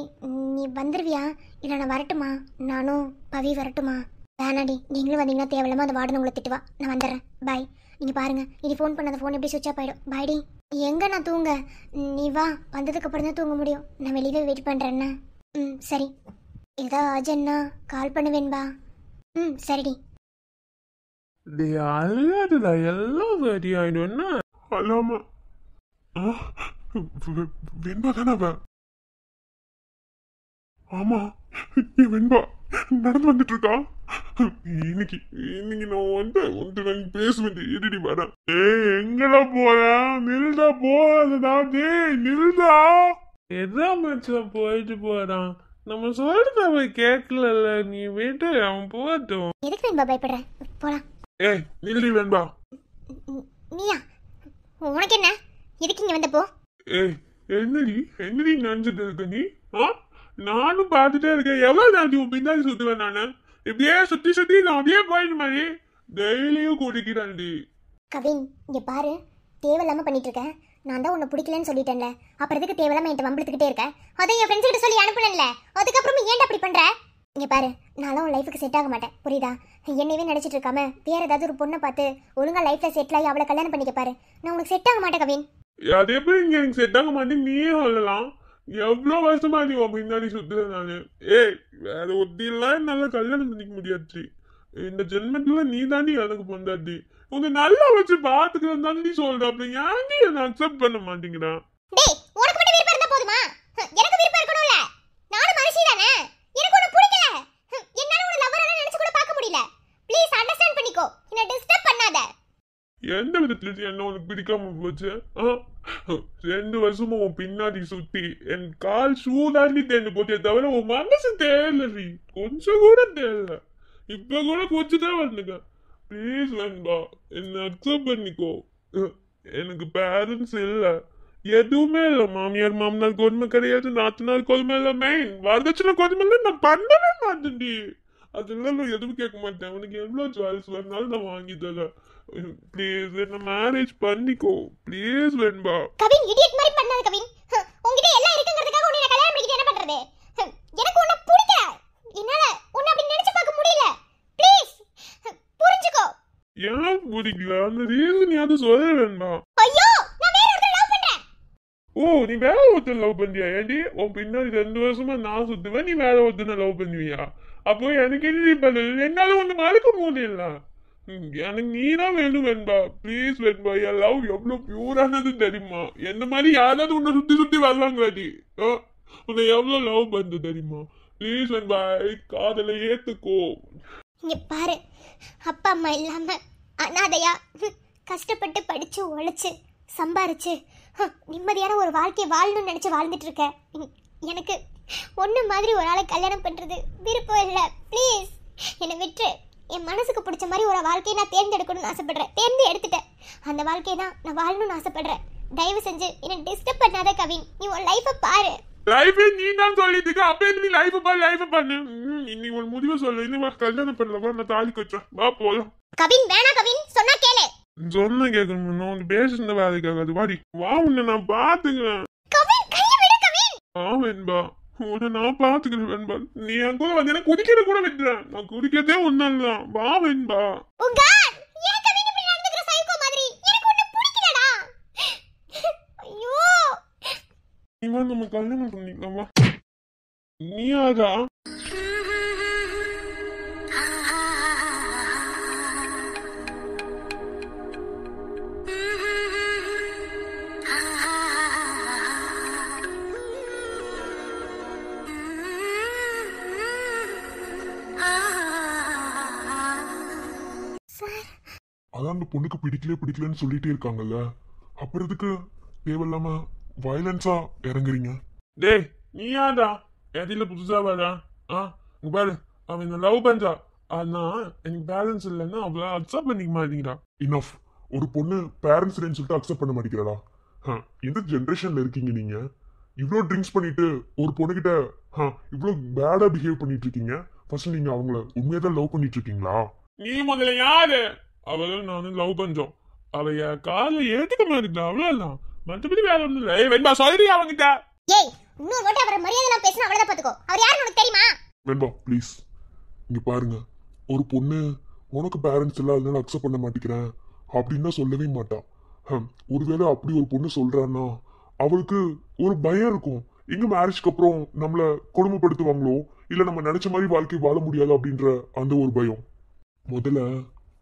S2: நீ வந்துருவியா இல்லை நான் வரட்டுமா? நானும் பவி வரட்டுமா? வேணாடி, நீங்களும் வந்தீங்கன்னா தேவையில்லாம அந்த வார்டன் உங்களை திட்டுவா. நான் வந்துடுறேன், பாய். நீங்கள் பாருங்கள், இனி ஃபோன் பண்ணாத ஃபோன் எப்படி சுவிட்ச் ஆஃப் ஆகிடும். பாய்டி. எங்கே நான் தூங்க? நீ வா, வந்ததுக்கப்புறம் தான் தூங்க முடியும். நான் வெளியவே வெயிட் பண்ணுறேன்னா. சரி. ஏதா ஆஜன்னா கால் பண்ணுவேன்பா. சரிடி.
S1: அல்லாதுடா, எல்லாம் சரியாயிடும். என்ன
S3: அல்லாம வெண்பா தானே அவ? ஆமா, என் வெண்பா நடந்து வந்துட்டு இருக்கா. இன்னைக்கு இன்னைக்கு நான் பேசுவேன். இருடி வரேன். எங்கடா போற? நில்டா, போறதா? நில்டா.
S1: எதா மச்சான் போயிட்டு போறான்? நம்ம சொல்றது அவன் கேட்கல. நீ விட்டு அவன் போகட்டும்.
S2: எதுக்கு வெண்பா பயப்படுறேன்? போலாம்.
S1: நில்டி வெண்பா.
S2: நீயா? உனக்கு என்ன? எதுக்கு இங்க வந்தப்போ?
S1: என்னடி நினைச்சிட்டு இருக்க நீ? நானும் பார்த்துட்டே இருக்கேன். எவ்வளவு நாட்டி உன் பின்னாடி சுத்துவேன் நானு. இப்படியே சுத்தி நான் அப்படியே போயிட்டு மாதிரி டெய்லியும் குடிக்கிறான்டி.
S2: கவின், இங்க பாரு, தேவையில்லாம பண்ணிட்டு இருக்க. நான் தான் உன்னை பிடிக்கலன்னு சொல்லிட்டேன்ல, அப்புறம் எதுக்கு தேவையில்லாம என்கிட்ட வம்பிழுத்துக்கிட்டே இருக்க? அதை என் ஃப்ரெண்ட்ஸ் கிட்ட சொல்லி அனுப்புனேன்ல, அதுக்கப்புறமா ஏன்டா அப்படி பண்ற? இங்க பாரு, நானும் உன் லைஃபுக்கு செட் ஆக மாட்டேன், புரியுதா? என்னவே நினைச்சிட்டு இருக்காம வேற ஏதாவது ஒரு பொண்ணை பார்த்து ஒழுங்கா லைஃப்ல செட்டில் ஆகி அவளை கல்யாணம் பண்ணிக்க பாரு. நான் உனக்கு செட் ஆக மாட்டேன் கவின்.
S1: அதே எப்படி இங்க எனக்கு செட் ஆக மாட்டேன் நீயே சொல்லலாம். எவ்வளவு வருஷமா நீ உன் பின்னாடி சுத்துற நானு. வேற ஒத்தியெல்லாம் என்னால கல்யாணம் பண்ணிக்க முடியாது. இந்த ஜென்மத்துல நீ தாண்டி எனக்கு பொண்டாட்டி. உன்னை நல்லா வச்சு பாத்துக்கிறேன் தாண்டி சொல்ற. அப்படி ஏன்டி என்ன அக்செப்ட் பண்ண மாட்டேங்கிறான்?
S2: டேய், உனக்கு மட்டும் விருப்பம் இருந்தா போதுமா? எனக்கு விருப்பம் இருக்கணும்ல. நானும் மனுஷி தானே. எனக்கு உன்னை பிடிக்கல. என்னால உன்னை லவ்வரா நினைச்சு கூட பார்க்க முடியல. ப்ளீஸ் அண்டர்ஸ்டாண்ட் பண்ணிக்கோ. என்ன டிஸ்டர்ப் பண்ணாத.
S1: எந்த விதத்துல என்ன உனக்கு பிடிக்காம போச்சு? 2 வருஷமா உன் பின்னாடி சுத்தி என் கால் ஷூ தாண்டி தேர்ந்து போச்சே தவிர உன் மனசு தேவையில்லை. கொஞ்சம் கூட தேவையில்ல. இப்ப கூட கொஞ்சதான் வந்துங்க. ப்ளீஸ் வேண்பா, என்ன அக்செப்ட் பண்ணிக்கோ. எனக்கு பேரண்ட்ஸ் இல்ல, எதுவுமே இல்ல. மாமியார் மாமனார் கொடுமை கிடையாது, நாத்தனார் கொடுமை இல்ல, மெயின் வரதட்சணை கொடுமை இல்ல. நான் பண்ணவே மாட்டேன்டி. அதெல்லாம் நான் எதுவும் கேட்க மாட்டேன். உனக்கு எவ்வளவு ஜுவல்ஸ் வேணாலும் நான் வாங்கி தரேன். ப்ளீஸ் என்ன மேரேஜ் பண்ணிக்கோ. ப்ளீஸ் வேண்பா.
S2: கவின், இடியட் மாதிரி பண்ணாத கவின். உன்கிட்ட எல்லாம் இருக்குங்கிறதுக்காக உன்னை நான் கல்யாணம் பண்ணிக்கிட்டு என்ன பண்றது? எனக்கு உன்னை பிடிக்கல. என்னால உன்னை அப்படி நினைச்சு பார்க்க முடியல. ப்ளீஸ் புரிஞ்சுக்கோ.
S1: ஏன் பிடிக்கல? அந்த ரீசன் யாவது சொல்ல வேண்டாம்.
S2: ஐயோ, நான் வேற ஒருத்தரை லவ் பண்றேன்.
S1: நீ வேற ஒருத்தர் லவ் பண்றியா? ஏண்டி உன் பின்னாடி 2 வருஷமா நான் சுத்துவேன், நீ வேற ஒருத்தனை லவ் பண்ணுவியா? அப்போ எனக்கு என்ன பதில்? என்னால ஒண்ணு மறக்க முடியல. எனக்கு நீ தான் வேணும் வேண்பா. ப்ளீஸ் வேண்பா. என் லவ் எவ்வளவு பியூரானது தெரியுமா? என்ன மாதிரி யாராவது உன்னை சுத்தி வருவாங்களாடி? உன்னை எவ்வளவு லவ் பண்ணு தெரியுமா? ப்ளீஸ் வேண்பா, காதலை ஏத்துக்கோ.
S2: இங்க பாரு, அப்பா அம்மா இல்லாம அனாதையா கஷ்டப்பட்டு படிச்சு உழைச்சு சம்பாரிச்சு நிம்மதியான ஒரு வாழ்க்கையை வாழணும்னு நினைச்சு வாழ்ந்துட்டு இருக்க. எனக்கு ஒன்று மாதிரி ஒரு ஆளை கல்யாணம் பண்றது விருப்பம் இல்லை. ப்ளீஸ் என்னை விட்டு என் மனசுக்கு பிடிச்ச மாதிரி ஒரு வாழ்க்கையை நான் தேர்ந்தெடுக்கணும்னு ஆசைப்படுறேன். தேர்ந்து எடுத்துட்டேன். அந்த வாழ்க்கையை தான் நான் வாழணும்னு ஆசைப்படுறேன். தயவு செஞ்சு என்ன டிஸ்டர்ப் பண்ணாத கவின். நீ உன் லைஃபை பாரு.
S1: லைஃப் நீ தான் சொல்லிட்டு இருக்க. அப்ப நீ லைஃப் பண்ணு. இன்னைக்கு ஒரு முடிவு சொல்லு. இன்னும் கல்யாணம் பண்ணலவா? நான் தாலி கட்டுறேன். வா போலாம்.
S2: கவின் வேணா கவின், சொன்னா கேளு.
S1: சொன்ன கேட்கணும். நான் பேசுன வேலைக்காகாது. வாடி வா, உன்னை நான் பாத்துக்கிறேன்.
S2: கவின் கையை விடு கவின்.
S1: வெண்பா, உன்னை நான் பாத்துக்கிறேன் வெண்பா. நீ என் கூட வந்து எனக்கு குடிக்கிற கூட விட்டுறேன். நான் குடிக்கிறதே ஒன்னால. வா வெண்பா.
S2: ஏன் கவின் இப்படி நடந்துக்கிற சைக்கோ மாதிரி? எனக்கு உன்னை பிடிக்கலடா. ஐயோ,
S1: நீ வா, நம்ம கல்யாணம் பண்ணிக்கலாம். வா. நீ ஆகா
S3: அதான் அந்த பொண்ணுக்கு பிடிக்கலன்னு சொல்லிட்டே இருக்காங்கல்ல, அப்புறம் எதுக்கு தேவையில்லாம வயலன்ஸா இறங்குறீங்க?
S1: டேய், நீ யாரா? எதில புதுசா வரா? பாரு, அவன் என்ன லவ் பண்றா. ஆனா எனக்கு பேலன்ஸ் இல்லைன்னா அவளை அக்செப்ட் பண்ணிக்க மாட்டேங்கிறா.
S3: இனஃப். ஒரு பொண்ணு பேரண்ட்ஸ் சொல்லிட்டு அக்செப்ட் பண்ண மாட்டேங்கிறா. எந்த ஜென்ரேஷன்ல இருக்கீங்க நீங்க? இவ்வளோ ட்ரிங்க்ஸ் பண்ணிட்டு ஒரு பொண்ணுகிட்ட இவ்வளோ பேடா பிஹேவ் பண்ணிட்டு இருக்கீங்க. ஃபர்ஸ்ட் நீங்க அவங்கள உண்மையதான் லவ் பண்ணிட்டு இருக்கீங்களா?
S1: நீ முதல்ல யாரு? அவளும் நானும் லவ் பண்றோம். அவ கால ஏத்துக்க மாட்டேங்கிறா. அவ்வளவுதான். மற்றபடி வேற ஒண்ணும் இல்லை. வெண்பா சொல்றீ அவங்கிட்ட.
S2: ஏய், இன்னொரு வாட்டி அவரை மரியாதைலாம் பேசினா அவ்வளவுதான் பாத்துக்கோ. அவர் யாருன்னு உனக்கு தெரியுமா?
S3: வெண்பா ப்ளீஸ், இங்க பாருங்க, ஒரு பொண்ணு உனக்கு பேரண்ட்ஸ் எல்லாம் அதனால அக்செப்ட் பண்ண மாட்டேங்கிறேன் அப்படின்னு தான் சொல்லவே மாட்டா. ஒருவேளை அப்படி ஒரு பொண்ணு சொல்றான்னா அவளுக்கு ஒரு பயம் இருக்கும். எங்க மேரேஜ்க்கு அப்புறம் நம்மள கொடுமைப்படுத்துவாங்களோ, இல்ல நம்ம நினைச்ச மாதிரி வாழ்க்கை வாழ முடியாது அப்படின்ற அந்த ஒரு பயம். முதல்ல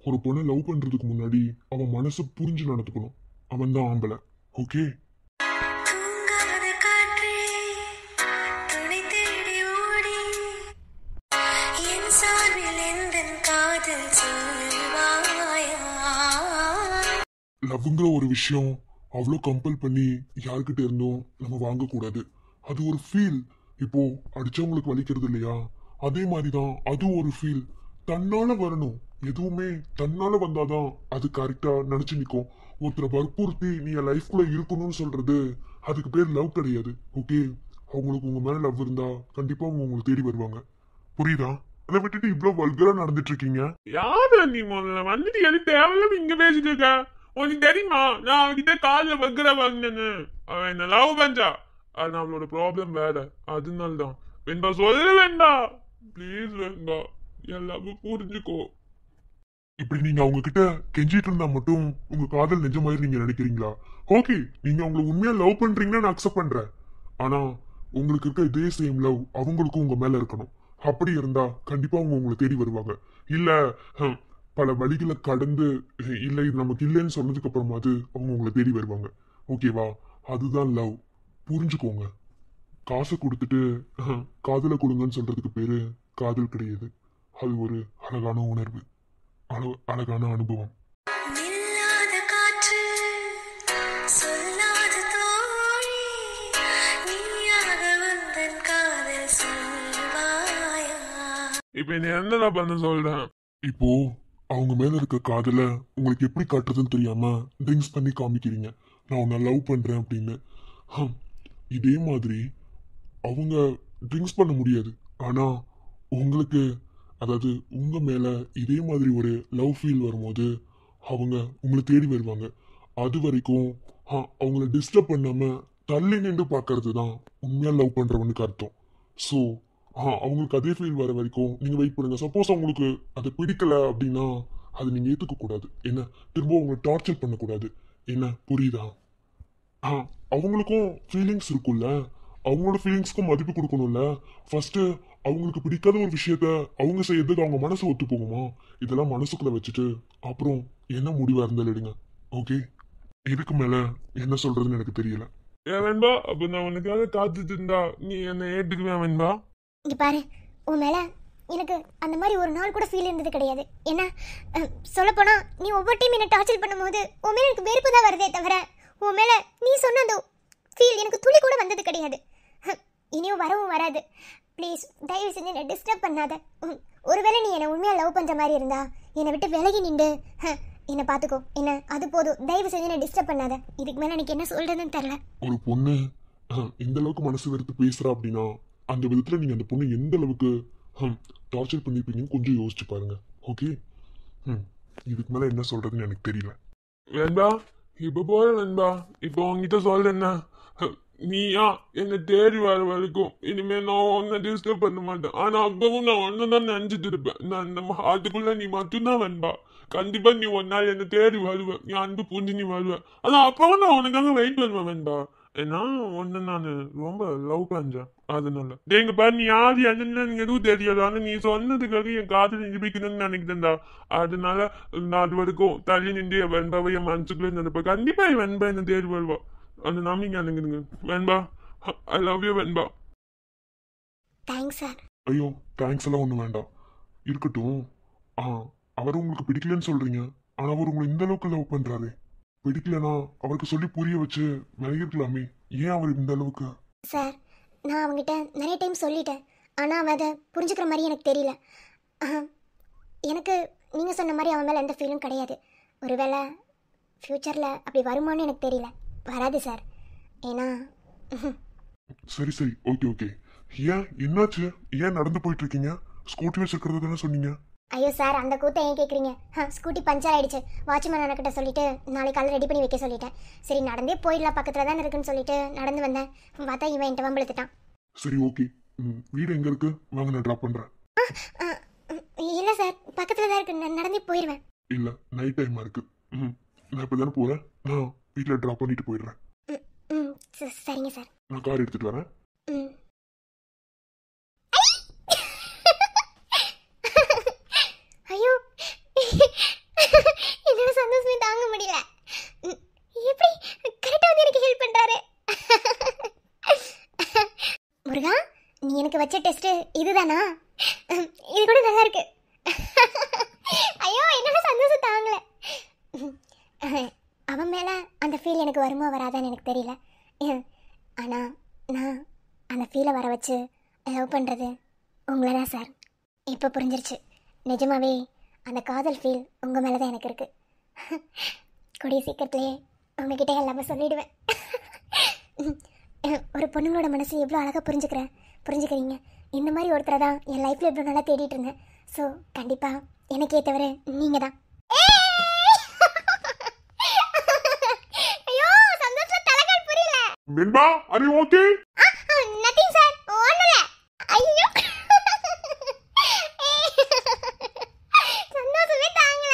S3: ஒரு பொண்ணை லவ் பண்றதுக்கு முன்னாடி அவன் மனசு புரிஞ்சு நடந்துக்கணும். அவன் தான் ஆம்பளை. ஓகே? லவ்ங்கிற ஒரு விஷயம் அவ்வளோ கம்பல் பண்ணி யார்கிட்ட இருந்தோம் நம்ம வாங்கக்கூடாது. அது ஒரு ஃபீல். இப்போ அடிச்சவங்களுக்கு வலிக்கிறது இல்லையா, அதே மாதிரிதான் அது ஒரு ஃபீல். தன்னால வரணும். எதுவுமே தன்னால வந்தாதான் அது கரெக்டா நினைச்சு நிற்கும். ஒருத்தரை வற்புறுத்தி நீ என் லைஃப்குள்ள இருக்கணும்னு சொல்றது அதுக்கு பேர் லவ் கிடையாது. ஓகே? அவங்களுக்கு உங்க மேல லவ் இருந்தா கண்டிப்பா அவங்க உங்களை தேடி வருவாங்க. புரியுதா? அதை விட்டுட்டு இவ்வளவு வல்கரா நடந்துட்டு இருக்கீங்க.
S1: யாரு நீ முதல்ல வந்துட்டு எது தேவையில்லாம இங்க பேசிட்டு இருக்க? உனக்கு தெரியுமா நான் அவன்கிட்ட காலில் வைக்கிற வாங்கினேன்னு? அவன் என்ன லவ் பண்றா. அது நம்மளோட ப்ராப்ளம் வேற. அதனால்தான் வெண்பா சொல்ல வேண்டாம். ப்ளீஸ் வெண்பா, எல்லாமே புரிஞ்சுக்கோ.
S3: இப்படி நீங்க அவங்க கிட்ட கெஞ்சிட்டு இருந்தா மட்டும் உங்க காதல் நிஜமாயிரு நீங்க நினைக்கிறீங்களா? ஓகே, நீங்க அவங்களை உண்மையா லவ் பண்றீங்கன்னா நான் அக்செப்ட் பண்றேன். ஆனா உங்களுக்கு இருக்க இதே சேம் லவ் அவங்களுக்கும் உங்க மேல இருக்கணும். அப்படி இருந்தா கண்டிப்பா அவங்க உங்களை தேடி வருவாங்க. இல்ல பல வழிகளை கடந்து இல்ல இது நமக்கு இல்லைன்னு சொன்னதுக்கு அப்புறமாவது அவங்க உங்களை தேடி வருவாங்க. ஓகேவா? அதுதான் லவ். புரிஞ்சுக்கோங்க. காசை கொடுத்துட்டு காதலை கொடுங்கன்னு சொல்றதுக்கு பேரு காதல் கிடையாது. அது ஒரு அழகான உணர்வு, அழகான அனுபவம்.
S1: இப்ப நீ என்னடா பண்ண சொல்றேன்?
S3: இப்போ அவங்க மேல இருக்க காதல உங்களுக்கு எப்படி காட்டுறதுன்னு தெரியாம ட்ரிங்க்ஸ் பண்ணி காமிக்கிறீங்க, நான் உன்னை லவ் பண்றேன் அப்படின்னு. இதே மாதிரி அவங்க ட்ரிங்க்ஸ் பண்ண முடியாது. ஆனா உங்களுக்கு, அதாவது உங்க மேல இதே மாதிரி ஒரு லவ் ஃபீல் வரும்போது அவங்க உங்களை தேடி வருவாங்க. அது வரைக்கும் அவங்கள டிஸ்டர்ப் பண்ணாம தள்ளி நின்று பார்க்கறது தான் உண்மையா லவ் பண்றவனுக்கு அர்த்தம். ஸோ அவங்களுக்கு அதே ஃபீல் வர வரைக்கும் நீங்க வெயிட் பண்ணுங்க. சப்போஸ் அவங்களுக்கு அது பிடிக்கல அப்படின்னா அது நீங்க ஏத்துக்க கூடாது. என்ன, திரும்ப அவங்களை டார்ச்சர் பண்ணக்கூடாது. என்ன, புரியுதா? அவங்களுக்கும் ஃபீலிங்ஸ் இருக்கும்ல, அவங்களோட ஃபீலிங்ஸ்க்கும் மதிப்பு கொடுக்கணும்ல. ஃபர்ஸ்ட் அவங்களுக்கு பிடிக்காத ஒரு விஷயத்த அவங்க செய்யறதுக்கு அவங்க மனசு ஒத்து போகுமா? இதெல்லாம் மனசுக்குள்ள வச்சுட்டு அப்புறம் என்ன முடிவா இருந்தாலும் எடுங்க. ஓகே? இதுக்கு மேல என்ன சொல்றதுன்னு எனக்கு தெரியல.
S1: ஏன் வெண்பா, அப்ப நான் உனக்காக காத்துட்டு இருந்தா நீ என்ன ஏற்றுக்குவேன் வெண்பா?
S2: இங்க பாரு, உன் மேல எனக்கு அந்த மாதிரி ஒரு நாள் கூட ஃபீல் இருந்தது கிடையாது. ஏன்னா சொல்லப்போனா நீ ஒவ்வொரு டைம் என்ன டார்ச்சர் பண்ணும்போது உன் மேல எனக்கு வெறுப்பு தான் வருதே தவிர உன் மேல நீ சொன்ன அந்த ஃபீல் எனக்கு துளி கூட வந்தது கிடையாது. இனியும் வரவும் வராது. ப்ளீஸ் தயவு செஞ்சு என்னை டிஸ்டர்ப் பண்ணாத. ஒருவேளை நீ என்னை உண்மையாக லவ் பண்ணுற மாதிரி இருந்தா என்னை விட்டு விலகி நின்று என்னை பார்த்துக்கோ. என்ன, அது போதும். தயவு செஞ்சு என்னை டிஸ்டர்ப் பண்ணாத. இதுக்கு மேலே எனக்கு என்ன சொல்கிறதுன்னு தெரில.
S3: ஒரு பொண்ணு இந்த அளவுக்கு மனசு வெறுத்து பேசுறா அப்படின்னா அந்த விதத்துல நீங்க அந்த பொண்ணு எந்த அளவுக்கு டார்ச்சர் பண்ணிருப்பீங்கன்னு கொஞ்சம் யோசிச்சு பாருங்க. ஓகே? இதுக்கு மேல என்ன சொல்றதுன்னு எனக்கு தெரியல.
S1: வெண்பா, இப்ப போற வெண்பா. இப்போ உங்ககிட்ட சொல்ற என்ன, நீயா என்ன தேடி வர வரைக்கும் இனிமே நான் ஒன்ன டிஸ்டர்ப் பண்ண மாட்டேன். ஆனா அப்பவும் நான் ஒன்னதான் நினைச்சிட்டு இருப்பேன். நான் நம்ம அதுக்குள்ள நீ மட்டும்தான் வெண்பா. கண்டிப்பா நீ ஒரு நாள் என்ன தேடி வருவ, நீ அன்பு புரிஞ்சு நீ வருவ. ஆனா அப்பவும் நான் உனக்காக வெயிட் பண்ணுவேன் வெண்பா. ஏன்னா ஒன்னு நான் ரொம்ப லவ் பண்றேன். அதனால எங்க பாரு, நீ யாரு என்னன்னு எனக்கு எதுவும் தெரியாது. ஆனா நீ சொன்னதுக்காக என் காதல் நிரூபிக்கணும்னு நினைக்கிறேன்டா. அதனால நான் அது வரைக்கும் தள்ளி நின்று என் வெண்பாவை என் மனசுக்குள்ளே நினைப்பேன். கண்டிப்பா என் வெண்பா என்ன தேடி வருவா. அந்த நம்பிக்கை எனக்குங்க Venba. I love you Venba.
S2: Thanks sir.
S3: ஐயோ, தேங்க்ஸ் எல்லாம் ஒன்றும் வேண்டாம், இருக்கட்டும். அவர் உங்களுக்கு பிடிக்கலன்னு சொல்றீங்க, ஆனா அவர் உங்களை இந்த அளவுக்கு லவ் பண்றாரு. பிடிக்கலனா அவருக்கு சொல்லி புரிய வச்சு விலகிருக்கலாமே. ஏன் அவர் இந்த அளவுக்கு?
S2: சார், நான் அவங்ககிட்ட நிறைய டைம் சொல்லிட்டேன். ஆனால் அவன் அதை புரிஞ்சுக்கிற மாதிரி எனக்கு தெரியல. எனக்கு நீங்கள் சொன்ன மாதிரி அவன் மேலே எந்த ஃபீலும் கிடையாது. ஒருவேளை ஃப்யூச்சரில் அப்படி வருமானு எனக்கு தெரியல. வராது சார். ஏன்னா
S3: சரி சரி, ஓகே ஓகே. ஏன், என்னாச்சு? ஏன் நடந்து போயிட்டு இருக்கீங்க? ஸ்கூட்டி வச்சிருக்கிறது தானே சொன்னீங்க.
S2: ஐயோ சார், அந்த கூத்தை ஏன் கேட்குறீங்க? ஸ்கூட்டி பஞ்சர் ஆயிடுச்சு. வாட்ச்மேன் அண்ணக்கிட்ட சொல்லிட்டு நாளைக்கு காலையில் ரெடி பண்ணி வைக்க சொல்லிட்டேன். சரி நடந்தே போயிடலாம், பக்கத்தில் தானே இருக்குன்னு சொல்லிட்டு நடந்து வந்தேன். பார்த்தா இவன் என்கிட்ட வம்பிழுத்துட்டான்.
S3: சரி ஓகே, வீடு எங்க இருக்கு? வாங்க நான் டிராப் பண்றேன்.
S2: இல்லை சார், பக்கத்தில் தான் இருக்கு, நான் நடந்தே போயிடுவேன்.
S3: இல்ல நைட் டைமா இருக்கு. நான் இப்போ தானே போறேன், நான் வீட்டில் டிராப் பண்ணிட்டு போயிடுறேன்.
S2: சரிங்க சார்.
S3: நான் கார் எடுத்துட்டு வரேன்.
S2: ஐயோ, என்னோட சந்தோஷமே தாங்க முடியல. எப்படி கரெக்டா வந்து எனக்கு ஹெல்ப் பண்றாரு. முருகா, நீ எனக்கு வச்ச டெஸ்ட் இதுதானா? இது கூட நல்லா இருக்கு. ஐயோ, என்னோட சந்தோஷம் தாங்கல. அவன் மேல அந்த ஃபீல் எனக்கு வருமா வராதான்னு எனக்கு தெரியல. ஆனா நான் அந்த ஃபீலை வர வச்சு லவ் பண்றது உங்களை தான் சார். இப்போ புரிஞ்சிருச்சு, நிஜமாவே அந்த காதல் ஃபீல் உங்கள் மேலே தான் எனக்கு இருக்கு. கூடிய சீக்கிரத்துலேயே உங்ககிட்ட எல்லாமே சொல்லிடுவேன். ஒரு பொண்ணுங்களோட மனசு எவ்வளோ அழகாக புரிஞ்சுக்கிறீங்க. இந்த மாதிரி ஒருத்தரை தான் என் லைஃப்பில் எவ்வளோ நல்லா தேடிட்டு இருந்தேன். ஸோ கண்டிப்பாக எனக்கு ஏற்றவரை நீங்கள் தான். ஐயோ, சந்தோஷம் தலைகால் புரியல.
S3: வெண்பா, are you okay?
S2: Nothing sir, ஒண்ணுல. ஐயோ, சந்தோஷமே தாங்கல.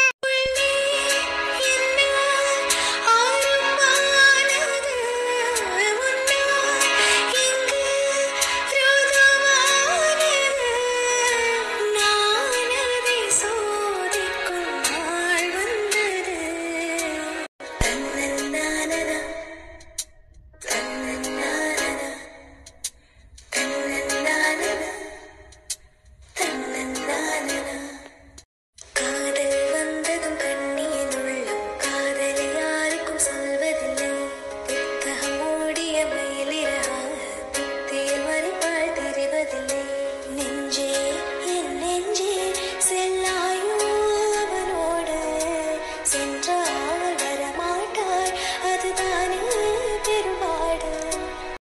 S2: சென்றால்